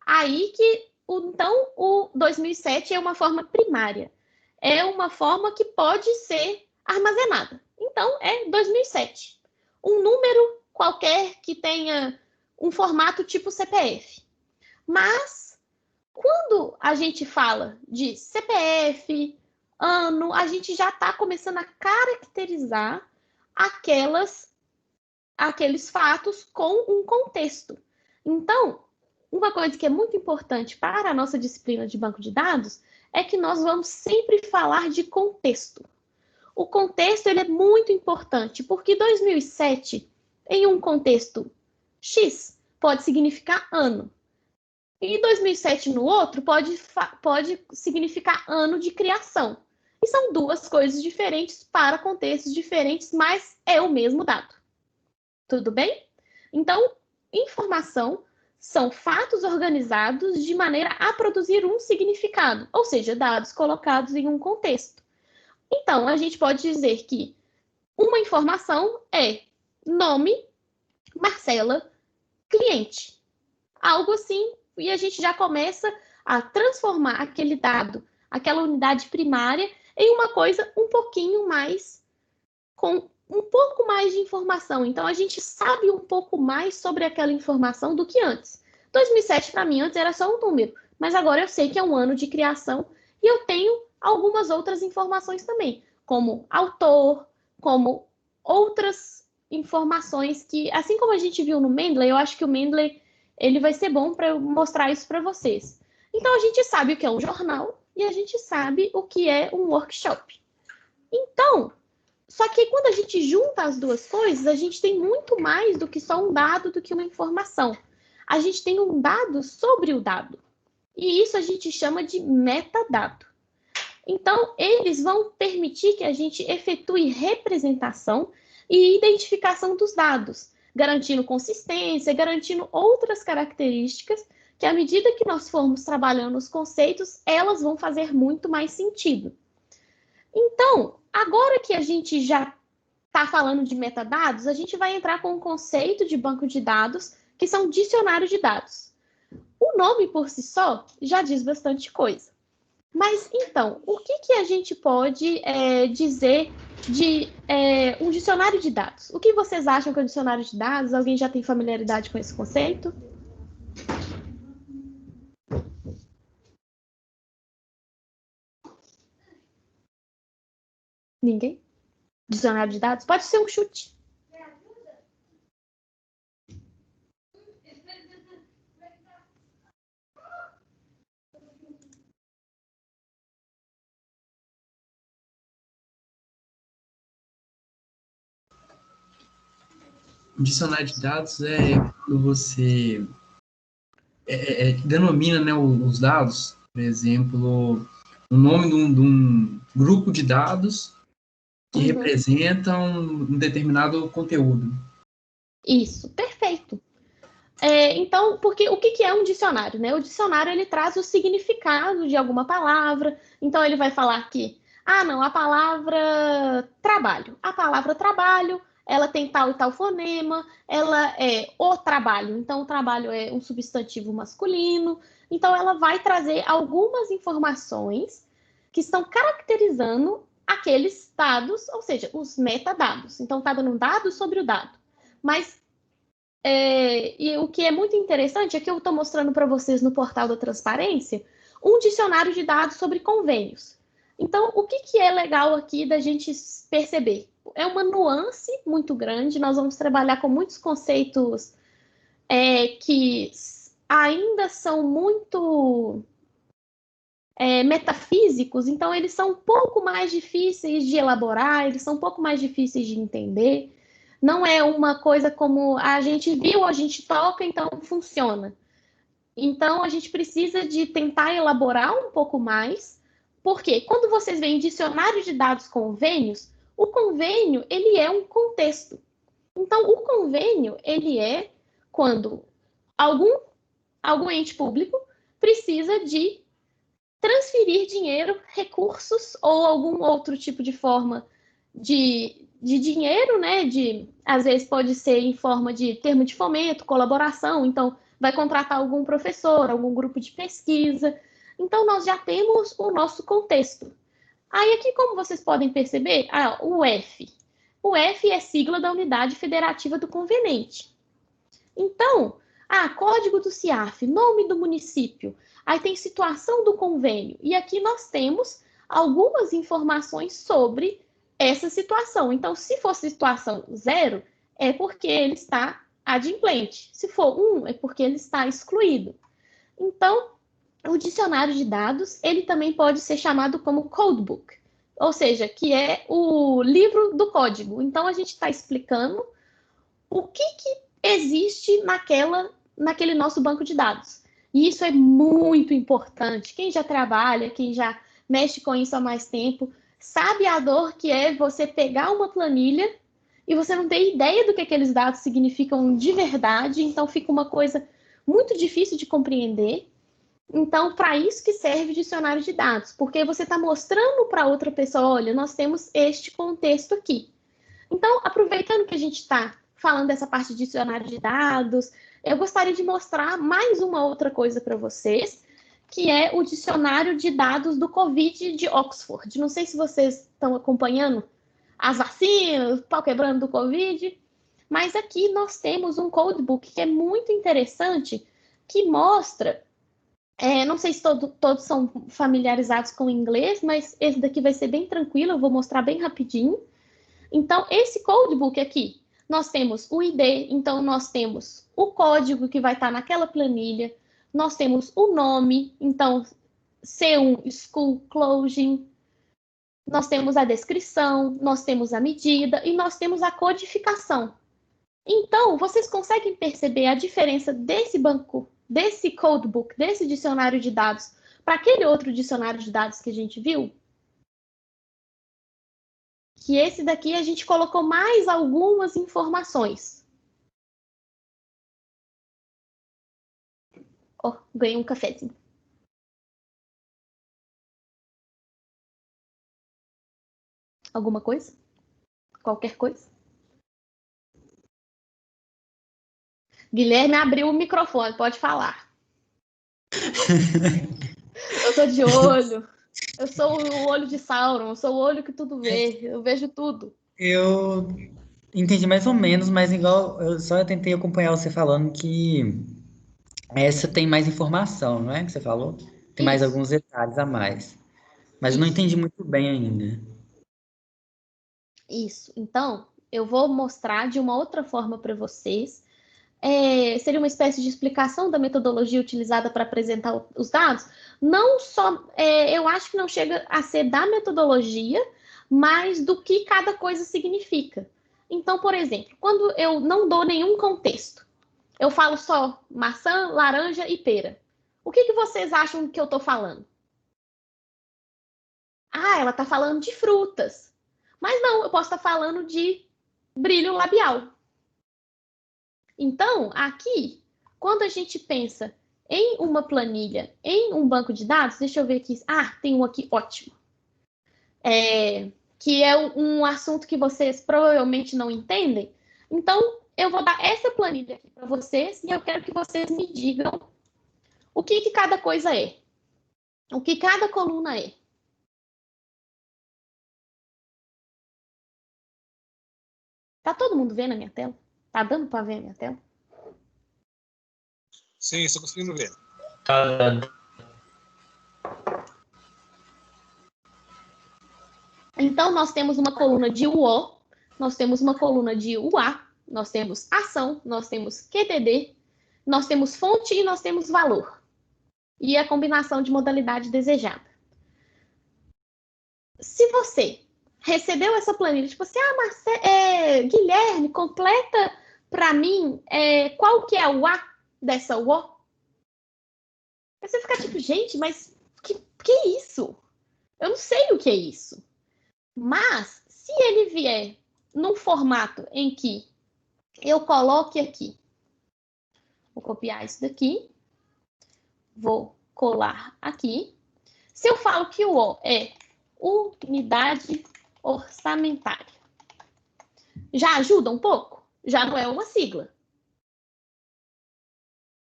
Aí que, então, o 2007 é uma forma primária. É uma forma que pode ser armazenada. Então, é 2007. Um número qualquer que tenha um formato tipo CPF. Mas, quando a gente fala de CPF, ano, a gente já está começando a caracterizar aqueles fatos com um contexto. Então, uma coisa que é muito importante para a nossa disciplina de banco de dados é que nós vamos sempre falar de contexto. O contexto ele é muito importante, porque 2007, em um contexto X, pode significar ano. E 2007 no outro pode significar ano de criação. E são duas coisas diferentes para contextos diferentes, mas é o mesmo dado. Tudo bem? Então, informação são fatos organizados de maneira a produzir um significado, ou seja, dados colocados em um contexto. Então, a gente pode dizer que uma informação é nome, Marcela, cliente. Algo assim, e a gente já começa a transformar aquele dado, aquela unidade primária, em uma coisa um pouquinho mais, com um pouco mais de informação. Então, a gente sabe um pouco mais sobre aquela informação do que antes. 2007, para mim, antes era só um número, mas agora eu sei que é um ano de criação e eu tenho algumas outras informações também, como autor, como outras informações que, assim como a gente viu no Mendeley, eu acho que o Mendeley ele vai ser bom para eu mostrar isso para vocês. Então, a gente sabe o que é um jornal e a gente sabe o que é um workshop. Então, só que quando a gente junta as duas coisas, a gente tem muito mais do que só um dado, do que uma informação. a gente tem um dado sobre o dado. E isso a gente chama de metadado. Então, eles vão permitir que a gente efetue representação e identificação dos dados, garantindo consistência, garantindo outras características que, à medida que nós formos trabalhando os conceitos, elas vão fazer muito mais sentido. Então, agora que a gente já está falando de metadados, a gente vai entrar com um conceito de banco de dados, que são dicionários de dados. O nome por si só já diz bastante coisa. Mas, então, o que a gente pode dizer de um dicionário de dados? O que vocês acham que é um dicionário de dados? Alguém já tem familiaridade com esse conceito? Ninguém? Dicionário de dados? Pode ser um chute. Um dicionário de dados é quando você denomina, né, os dados, por exemplo, o nome de um grupo de dados que representam um determinado conteúdo. Isso, perfeito. Então, porque o que é um dicionário, né? O dicionário, ele traz o significado de alguma palavra. Então, ele vai falar que, a palavra trabalho. A palavra trabalho, ela tem tal e tal fonema, ela é o trabalho. Então, o trabalho é um substantivo masculino. Então, ela vai trazer algumas informações que estão caracterizando aqueles dados, ou seja, os metadados. Então, está dando um dado sobre o dado. Mas, e o que é muito interessante é que eu estou mostrando para vocês no portal da transparência um dicionário de dados sobre convênios. Então, o que é legal aqui da gente perceber? É uma nuance muito grande, nós vamos trabalhar com muitos conceitos que ainda são muito metafísicos, então eles são um pouco mais difíceis de elaborar, eles são um pouco mais difíceis de entender. Não é uma coisa como a gente viu, a gente toca, então funciona. Então, a gente precisa de tentar elaborar um pouco mais, porque quando vocês veem dicionário de dados convênios, o convênio, ele é um contexto. Então, o convênio, ele é quando algum ente público precisa de transferir dinheiro, recursos ou algum outro tipo de forma de dinheiro, né? Às vezes pode ser em forma de termo de fomento, colaboração, então vai contratar algum professor, algum grupo de pesquisa. Então, nós já temos o nosso contexto. Aí, aqui, como vocês podem perceber, o F. O F é sigla da Unidade Federativa do Conveniente. Então, código do CIAF, nome do município, aí tem situação do convênio. E aqui nós temos algumas informações sobre essa situação. Então, se for situação 0, é porque ele está adimplente. Se for 1, é porque ele está excluído. Então, o dicionário de dados, ele também pode ser chamado como codebook, ou seja, que é o livro do código. Então, a gente está explicando o que existe naquele nosso banco de dados. E isso é muito importante. Quem já trabalha, quem já mexe com isso há mais tempo, sabe a dor que é você pegar uma planilha e você não ter ideia do que aqueles dados significam de verdade, então fica uma coisa muito difícil de compreender. Então, para isso que serve o dicionário de dados, porque você está mostrando para outra pessoa, olha, nós temos este contexto aqui. Então, aproveitando que a gente está falando dessa parte de dicionário de dados, eu gostaria de mostrar mais uma outra coisa para vocês, que é o dicionário de dados do Covid de Oxford. Não sei se vocês estão acompanhando as vacinas, o pau quebrando do Covid, mas aqui nós temos um codebook que é muito interessante, que mostra, não sei se todos são familiarizados com o inglês, mas esse daqui vai ser bem tranquilo, eu vou mostrar bem rapidinho. Então, esse codebook aqui, nós temos o ID, então nós temos o código que vai estar naquela planilha, nós temos o nome, então C1, School Closing, nós temos a descrição, nós temos a medida e nós temos a codificação. Então, vocês conseguem perceber a diferença desse banco, desse codebook, desse dicionário de dados, para aquele outro dicionário de dados que a gente viu? Que esse daqui a gente colocou mais algumas informações. Oh, ganhei um cafezinho. Alguma coisa? Qualquer coisa? Guilherme abriu o microfone, pode falar. Eu tô de olho. Eu sou o olho de Sauron, eu sou o olho que tudo vê, eu vejo tudo. Eu entendi mais ou menos, mas igual eu só tentei acompanhar você falando que essa tem mais informação, não é? Que você falou? Tem mais Isso. alguns detalhes a mais. Mas eu não Isso. entendi muito bem ainda. Isso. Então, eu vou mostrar de uma outra forma para vocês. Seria uma espécie de explicação da metodologia utilizada para apresentar os dados. Não só, eu acho que não chega a ser da metodologia, mas do que cada coisa significa. Então, por exemplo, quando eu não dou nenhum contexto, eu falo só maçã, laranja e pera. O que vocês acham que eu estou falando? Ah, ela está falando de frutas. Mas não, eu posso estar falando de brilho labial. Então, aqui, quando a gente pensa em uma planilha, em um banco de dados, deixa eu ver aqui. Ah, tem um aqui ótimo. Que é um assunto que vocês provavelmente não entendem. Então, eu vou dar essa planilha aqui para vocês e eu quero que vocês me digam o que cada coisa é. O que cada coluna é. Tá todo mundo vendo a minha tela? Tá dando para ver a minha tela? Sim, estou conseguindo ver. Então, nós temos uma coluna de UO, nós temos uma coluna de UA, nós temos ação, nós temos QTD, nós temos fonte e nós temos valor. E a combinação de modalidade desejada. Se você recebeu essa planilha, tipo assim, Guilherme, completa para mim qual que é o A dessa UO? Aí você fica tipo, gente, mas que é isso? Eu não sei o que é isso. Mas, se ele vier num formato em que eu coloque aqui, vou copiar isso daqui, vou colar aqui. Se eu falo que o O é unidade orçamentária, já ajuda um pouco? Já não é uma sigla.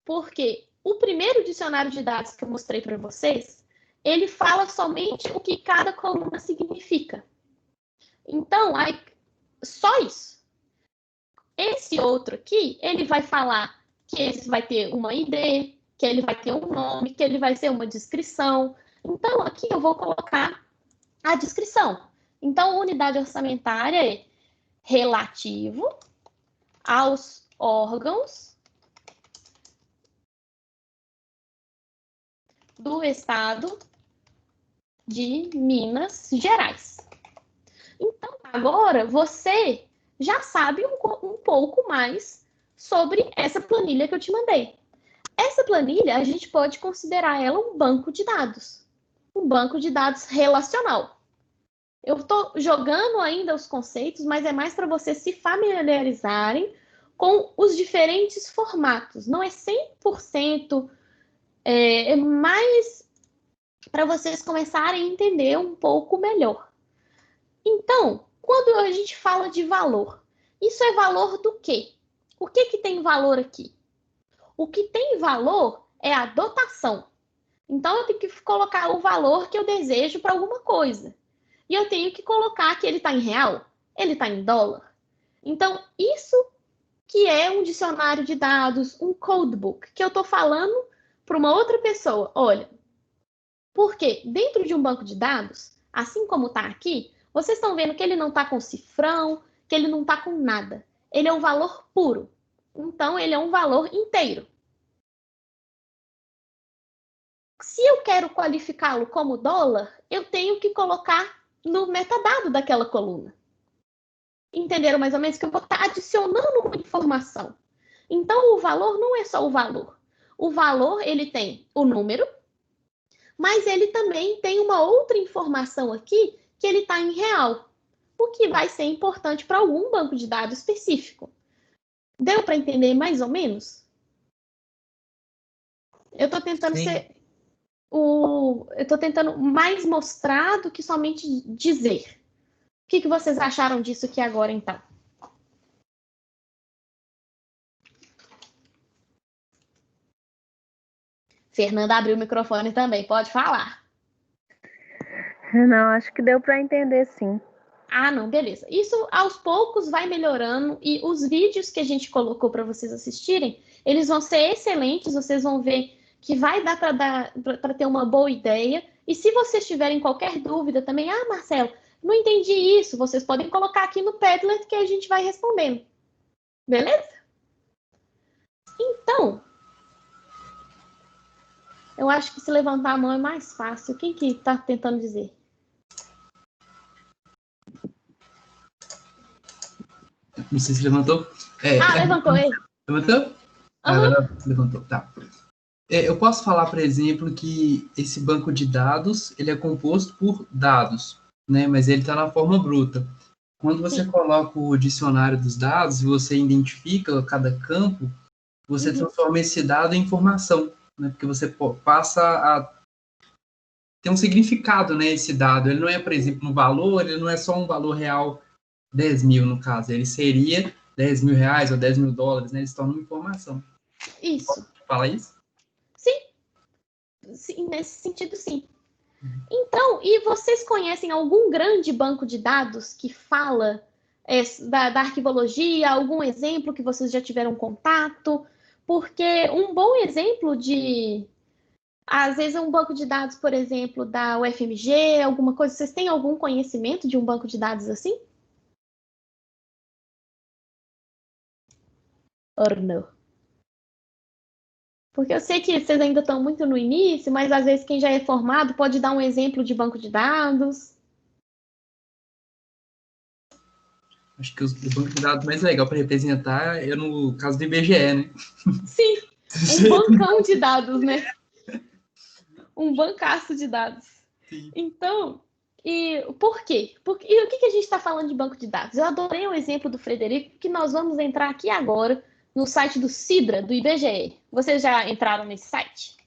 Porque o primeiro dicionário de dados que eu mostrei para vocês, ele fala somente o que cada coluna significa. Então, aí, só isso. Esse outro aqui, ele vai falar que esse vai ter uma ID, que ele vai ter um nome, que ele vai ser uma descrição. Então, aqui eu vou colocar a descrição. Então, unidade orçamentária é relativo aos órgãos do Estado de Minas Gerais. Então, agora você já sabe um pouco mais sobre essa planilha que eu te mandei. Essa planilha, a gente pode considerar ela um banco de dados. Um banco de dados relacional. Eu estou jogando ainda os conceitos, mas é mais para vocês se familiarizarem com os diferentes formatos. Não é 100%, é mais para vocês começarem a entender um pouco melhor. Então, quando a gente fala de valor, isso é valor do quê? O que tem valor aqui? O que tem valor é a dotação. Então, eu tenho que colocar o valor que eu desejo para alguma coisa. E eu tenho que colocar que ele está em real, ele está em dólar. Então, isso que é um dicionário de dados, um codebook, que eu estou falando para uma outra pessoa. Olha, porque dentro de um banco de dados, assim como está aqui, vocês estão vendo que ele não está com cifrão, que ele não está com nada. Ele é um valor puro. Então, ele é um valor inteiro. Se eu quero qualificá-lo como dólar, eu tenho que colocar no metadado daquela coluna. Entenderam mais ou menos que eu vou estar adicionando uma informação. Então, o valor não é só o valor. O valor, ele tem o número, mas ele também tem uma outra informação aqui, que ele está em real, o que vai ser importante para algum banco de dados específico. Deu para entender mais ou menos? Eu estou tentando eu estou tentando mais mostrar do que somente dizer. O que vocês acharam disso aqui agora, então? Fernanda abriu o microfone também, pode falar. Não, acho que deu para entender, sim. Ah, não, beleza. Isso aos poucos vai melhorando e os vídeos que a gente colocou para vocês assistirem, eles vão ser excelentes, vocês vão ver que vai dar para ter uma boa ideia. E se vocês tiverem qualquer dúvida também, Marcelo, não entendi isso, vocês podem colocar aqui no Padlet que a gente vai respondendo. Beleza? Então, eu acho que se levantar a mão é mais fácil. Quem que está tentando dizer? Não sei se levantou. Levantou ele. Levantou? Agora levantou, tá. Eu posso falar, por exemplo, que esse banco de dados, ele é composto por dados, né? Mas ele está na forma bruta. Quando você coloca o dicionário dos dados e você identifica cada campo, você transforma esse dado em informação, né? Porque você passa a ter um significado, né? Esse dado. Ele não é, por exemplo, um valor, ele não é só um valor real, 10 mil no caso. Ele seria 10 mil reais ou 10 mil dólares, né? Eles estão numa informação. Isso. Posso falar isso? Sim, nesse sentido, sim. Então, e vocês conhecem algum grande banco de dados que fala da arquivologia, algum exemplo que vocês já tiveram contato? Porque um bom exemplo às vezes, um banco de dados, por exemplo, da UFMG, alguma coisa, vocês têm algum conhecimento de um banco de dados assim? Or não? Porque eu sei que vocês ainda estão muito no início, mas às vezes quem já é formado pode dar um exemplo de banco de dados. Acho que o banco de dados mais legal para representar é no caso do IBGE, né? Sim, um bancão de dados, né? Um bancaço de dados. Sim. Então, e por quê? E o que a gente está falando de banco de dados? Eu adorei o exemplo do Frederico, que nós vamos entrar aqui agora no site do Sidra, do IBGE. Vocês já entraram nesse site?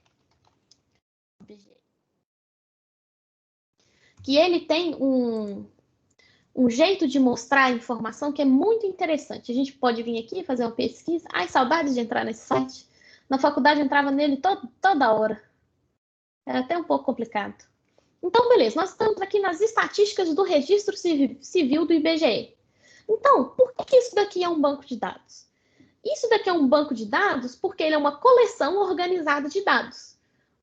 Que ele tem um jeito de mostrar a informação que é muito interessante. A gente pode vir aqui fazer uma pesquisa. Ai, saudades de entrar nesse site. Na faculdade eu entrava nele toda hora. Era até um pouco complicado. Então, beleza. Nós estamos aqui nas estatísticas do Registro Civil do IBGE. Então, por que isso daqui é um banco de dados? Isso daqui é um banco de dados porque ele é uma coleção organizada de dados.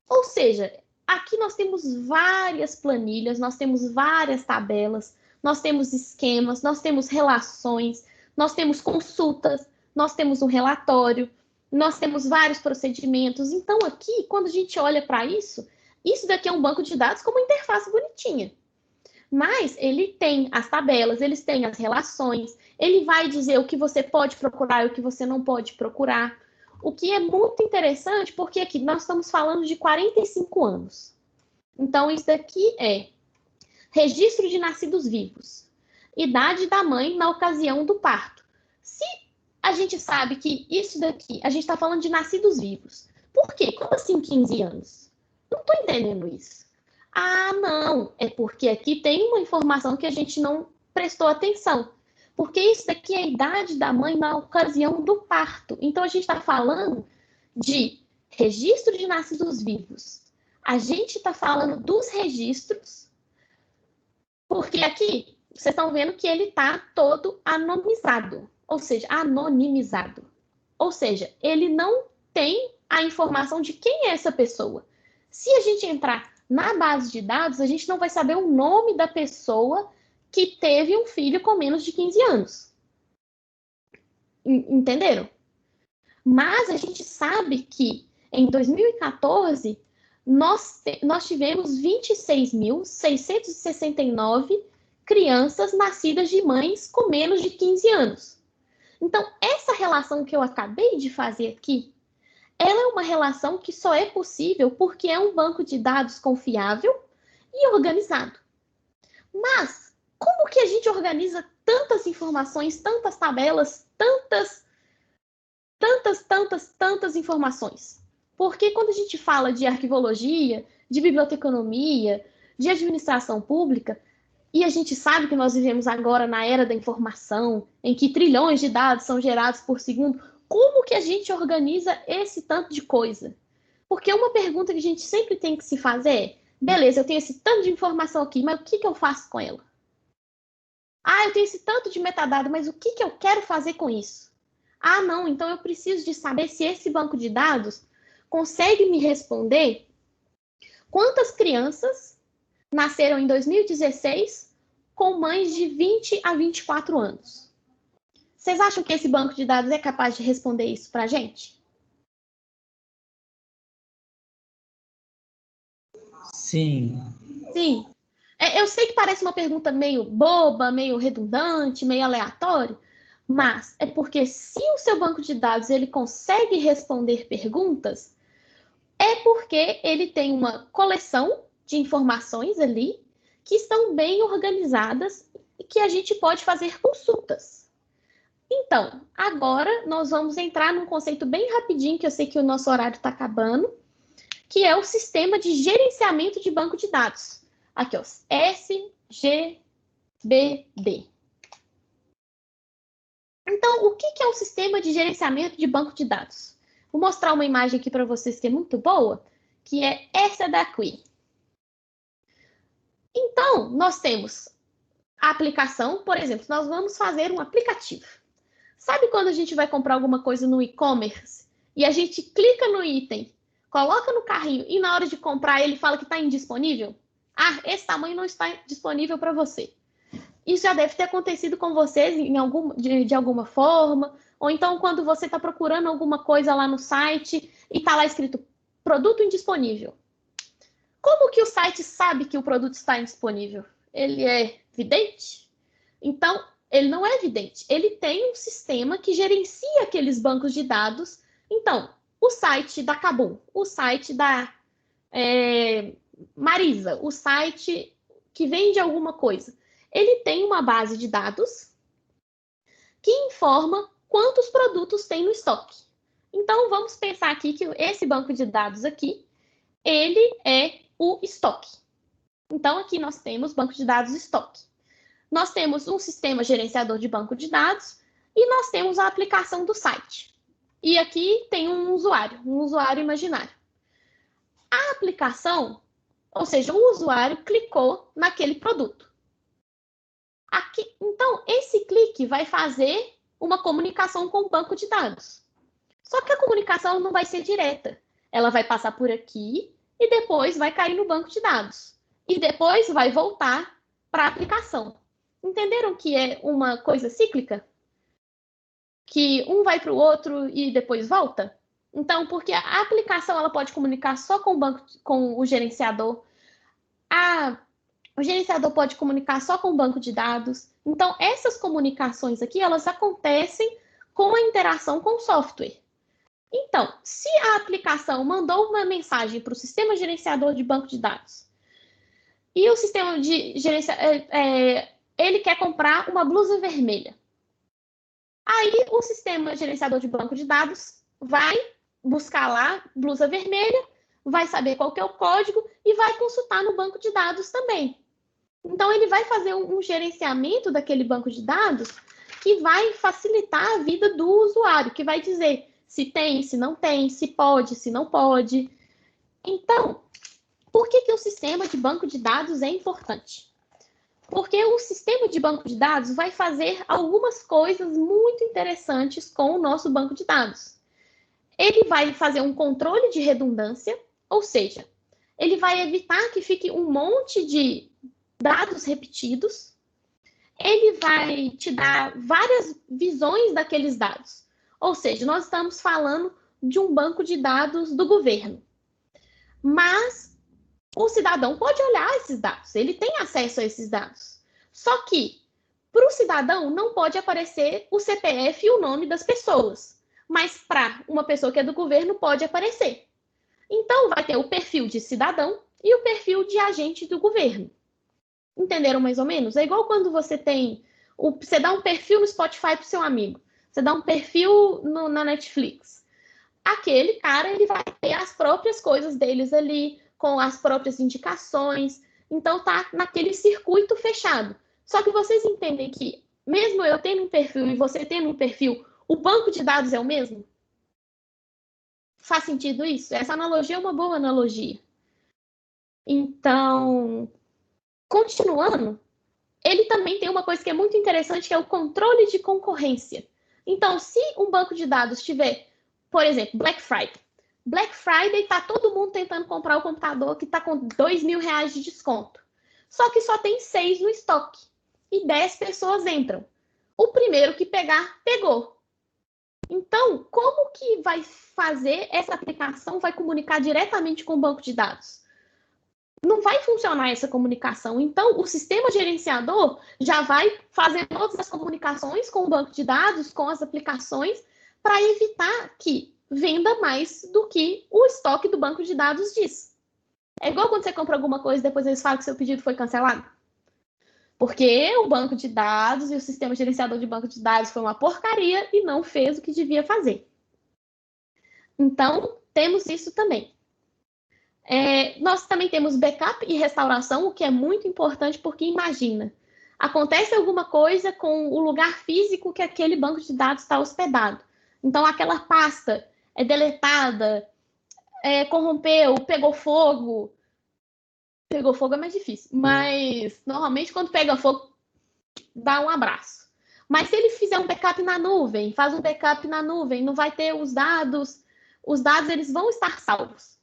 Ou seja, aqui nós temos várias planilhas, nós temos várias tabelas, nós temos esquemas, nós temos relações, nós temos consultas, nós temos um relatório, nós temos vários procedimentos. Então, aqui, quando a gente olha para isso daqui é um banco de dados com uma interface bonitinha. Mas ele tem as tabelas, eles têm as relações, ele vai dizer o que você pode procurar e o que você não pode procurar. O que é muito interessante, porque aqui nós estamos falando de 45 anos. Então, isso daqui é registro de nascidos vivos, idade da mãe na ocasião do parto. Se a gente sabe que isso daqui, a gente está falando de nascidos vivos. Por quê? Como assim 15 anos? Não estou entendendo isso. Ah, não, é porque aqui tem uma informação que a gente não prestou atenção. Porque isso daqui é a idade da mãe na ocasião do parto. Então, a gente está falando de registro de nascidos vivos. A gente está falando dos registros, porque aqui vocês estão vendo que ele está todo anonimizado, ou seja, anonimizado. Ou seja, ele não tem a informação de quem é essa pessoa. Se a gente entrar na base de dados, a gente não vai saber o nome da pessoa que teve um filho com menos de 15 anos. Entenderam? Mas a gente sabe que em 2014 nós tivemos 26.669 crianças nascidas de mães com menos de 15 anos. Então, essa relação que eu acabei de fazer aqui, ela é uma relação que só é possível porque é um banco de dados confiável e organizado. Mas, como que a gente organiza tantas informações, tantas tabelas, tantas informações? Porque quando a gente fala de arquivologia, de biblioteconomia, de administração pública, e a gente sabe que nós vivemos agora na era da informação, em que trilhões de dados são gerados por segundo, como que a gente organiza esse tanto de coisa? Porque uma pergunta que a gente sempre tem que se fazer é, beleza, eu tenho esse tanto de informação aqui, mas o que eu faço com ela? Ah, eu tenho esse tanto de metadado, mas o que eu quero fazer com isso? Ah, não, então eu preciso de saber se esse banco de dados consegue me responder quantas crianças nasceram em 2016 com mães de 20 a 24 anos. Vocês acham que esse banco de dados é capaz de responder isso para a gente? Sim. Sim. Eu sei que parece uma pergunta meio boba, meio redundante, meio aleatória, mas é porque se o seu banco de dados ele consegue responder perguntas, é porque ele tem uma coleção de informações ali que estão bem organizadas e que a gente pode fazer consultas. Então, agora nós vamos entrar num conceito bem rapidinho, que eu sei que o nosso horário está acabando, que é o sistema de gerenciamento de banco de dados. Aqui, ó, SGBD. Então, o que é o sistema de gerenciamento de banco de dados? Vou mostrar uma imagem aqui para vocês que é muito boa, que é essa daqui. Então, nós temos a aplicação, por exemplo, nós vamos fazer um aplicativo. Sabe quando a gente vai comprar alguma coisa no e-commerce e a gente clica no item, coloca no carrinho e na hora de comprar ele fala que está indisponível? Ah, esse tamanho não está disponível para você. Isso já deve ter acontecido com vocês de alguma forma, ou então quando você está procurando alguma coisa lá no site e está lá escrito produto indisponível. Como que o site sabe que o produto está indisponível? Ele é vidente? Então, ele não é vidente. Ele tem um sistema que gerencia aqueles bancos de dados. Então, o site da Kabum, o site da Marisa, o site que vende alguma coisa, ele tem uma base de dados que informa quantos produtos tem no estoque. Então, vamos pensar aqui que esse banco de dados aqui, ele é o estoque. Então, aqui nós temos banco de dados estoque. Nós temos um sistema gerenciador de banco de dados e nós temos a aplicação do site. E aqui tem um usuário imaginário. A aplicação, ou seja, o usuário clicou naquele produto. Aqui, então, esse clique vai fazer uma comunicação com o banco de dados. Só que a comunicação não vai ser direta. Ela vai passar por aqui e depois vai cair no banco de dados. E depois vai voltar para a aplicação. Entenderam que é uma coisa cíclica? Que um vai para o outro e depois volta? Então, porque a aplicação ela pode comunicar só com o gerenciador. O gerenciador pode comunicar só com o banco de dados. Então, essas comunicações aqui, elas acontecem com a interação com o software. Então, se a aplicação mandou uma mensagem para o sistema gerenciador de banco de dados e o sistema de gerenciador, ele quer comprar uma blusa vermelha. Aí, o sistema gerenciador de banco de dados vai buscar lá blusa vermelha, vai saber qual que é o código e vai consultar no banco de dados também. Então, ele vai fazer um gerenciamento daquele banco de dados que vai facilitar a vida do usuário, que vai dizer se tem, se não tem, se pode, se não pode. Então, por que o sistema de banco de dados é importante? Porque o sistema de banco de dados vai fazer algumas coisas muito interessantes com o nosso banco de dados. Ele vai fazer um controle de redundância, ou seja, ele vai evitar que fique um monte de dados repetidos. Ele vai te dar várias visões daqueles dados. Ou seja, nós estamos falando de um banco de dados do governo. Mas o cidadão pode olhar esses dados, ele tem acesso a esses dados. Só que, para o cidadão, não pode aparecer o CPF e o nome das pessoas. Mas para uma pessoa que é do governo, pode aparecer. Então, vai ter o perfil de cidadão e o perfil de agente do governo. Entenderam mais ou menos? É igual quando você você dá um perfil no Spotify para o seu amigo. Você dá um perfil na Netflix. Aquele cara, ele vai ter as próprias coisas deles ali, com as próprias indicações. Então, tá naquele circuito fechado. Só que vocês entendem que, mesmo eu tendo um perfil e você tendo um perfil, o banco de dados é o mesmo? Faz sentido isso? Essa analogia é uma boa analogia. Então, continuando, ele também tem uma coisa que é muito interessante, que é o controle de concorrência. Então, se um banco de dados tiver, por exemplo, Black Friday. Black Friday está todo mundo tentando comprar o computador que está com R$2.000 de desconto. Só que só tem 6 no estoque. E 10 pessoas entram. O primeiro que pegar, pegou. Então, como que vai fazer essa aplicação, vai comunicar diretamente com o banco de dados? Não vai funcionar essa comunicação. Então, o sistema gerenciador já vai fazer todas as comunicações com o banco de dados, com as aplicações, para evitar que venda mais do que o estoque do banco de dados diz. É igual quando você compra alguma coisa e depois eles falam que seu pedido foi cancelado. Porque o banco de dados e o sistema gerenciador de banco de dados foi uma porcaria e não fez o que devia fazer. Então, temos isso também. Nós também temos backup e restauração, o que é muito importante, porque imagina, acontece alguma coisa com o lugar físico que aquele banco de dados está hospedado. Então, aquela pasta é deletada, corrompeu, pegou fogo. Pegou fogo é mais difícil, mas normalmente quando pega fogo, dá um abraço. Mas se ele fizer um backup na nuvem, faz um backup na nuvem, não vai ter os dados eles vão estar salvos.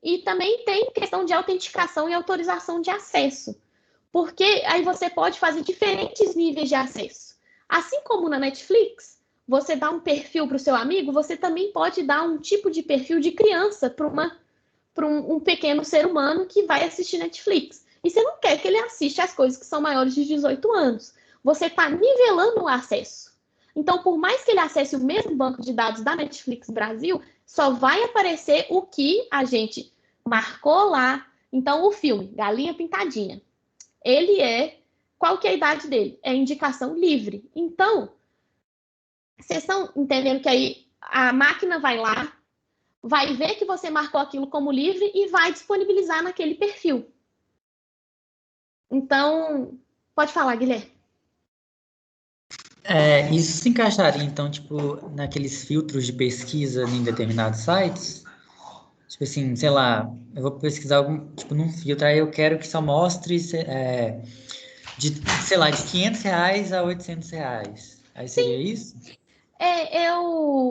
E também tem questão de autenticação e autorização de acesso, porque aí você pode fazer diferentes níveis de acesso. Assim como na Netflix, você dá um perfil para o seu amigo, você também pode dar um tipo de perfil de criança para um pequeno ser humano que vai assistir Netflix. E você não quer que ele assista as coisas que são maiores de 18 anos. Você está nivelando o acesso. Então, por mais que ele acesse o mesmo banco de dados da Netflix Brasil, só vai aparecer o que a gente marcou lá. Então, o filme, Galinha Pintadinha, qual que é a idade dele? É indicação livre. Então, vocês estão entendendo que aí a máquina vai lá, vai ver que você marcou aquilo como livre e vai disponibilizar naquele perfil. Então, pode falar, Guilherme. Isso se encaixaria, então, tipo, naqueles filtros de pesquisa em determinados sites? Tipo assim, sei lá, eu vou pesquisar num filtro, aí eu quero que só mostre, de R$500 a R$800. Aí seria isso?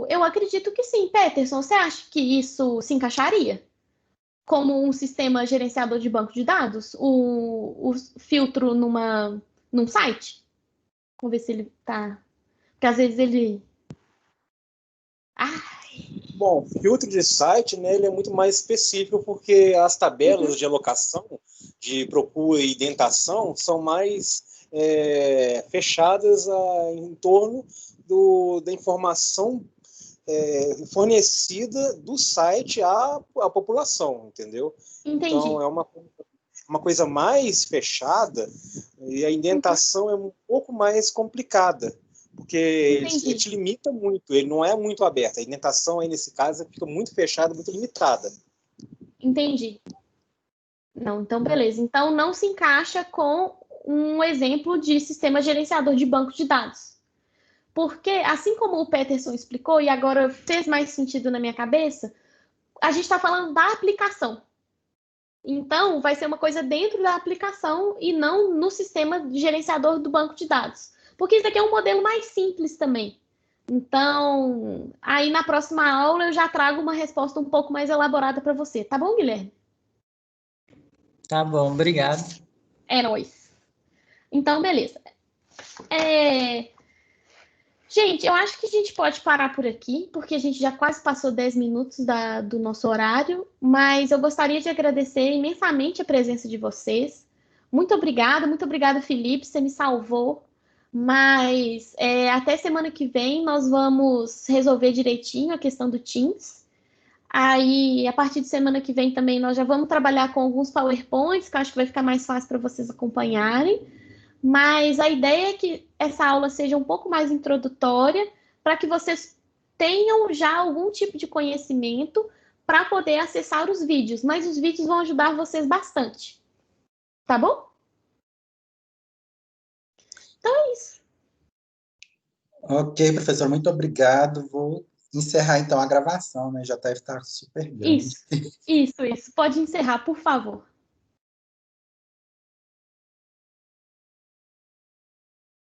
Eu acredito que sim, Peterson. Você acha que isso se encaixaria como um sistema gerenciador de banco de dados? O filtro num site? Vamos ver se ele tá... Porque às vezes ele... Bom, filtro de site, né, ele é muito mais específico, porque as tabelas de alocação, de procura e indentação são mais fechadas em torno da informação fornecida do site à população, entendeu? Entendi. Então, é uma coisa mais fechada e a indentação é um pouco mais complicada, porque ele te limita muito, ele não é muito aberto. A indentação aí, nesse caso, fica muito fechada, muito limitada. Entendi. Não, então beleza. Então não se encaixa com um exemplo de sistema gerenciador de banco de dados. Porque, assim como o Peterson explicou, e agora fez mais sentido na minha cabeça, a gente está falando da aplicação. Então, vai ser uma coisa dentro da aplicação e não no sistema gerenciador do banco de dados. Porque isso aqui é um modelo mais simples também. Então, aí na próxima aula eu já trago uma resposta um pouco mais elaborada para você. Tá bom, Guilherme? Tá bom, obrigado. É nóis. Então, beleza. Gente, eu acho que a gente pode parar por aqui, porque a gente já quase passou 10 minutos do nosso horário, mas eu gostaria de agradecer imensamente a presença de vocês. Muito obrigada, Felipe, você me salvou. Mas até semana que vem nós vamos resolver direitinho a questão do Teams. Aí, a partir de semana que vem também, nós já vamos trabalhar com alguns PowerPoints, que eu acho que vai ficar mais fácil para vocês acompanharem. Mas a ideia é que essa aula seja um pouco mais introdutória, para que vocês tenham já algum tipo de conhecimento para poder acessar os vídeos. Mas os vídeos vão ajudar vocês bastante. Tá bom? Então é isso. Ok, professor, muito obrigado. Vou encerrar então a gravação, né? Já deve estar super grande. Isso. Pode encerrar, por favor.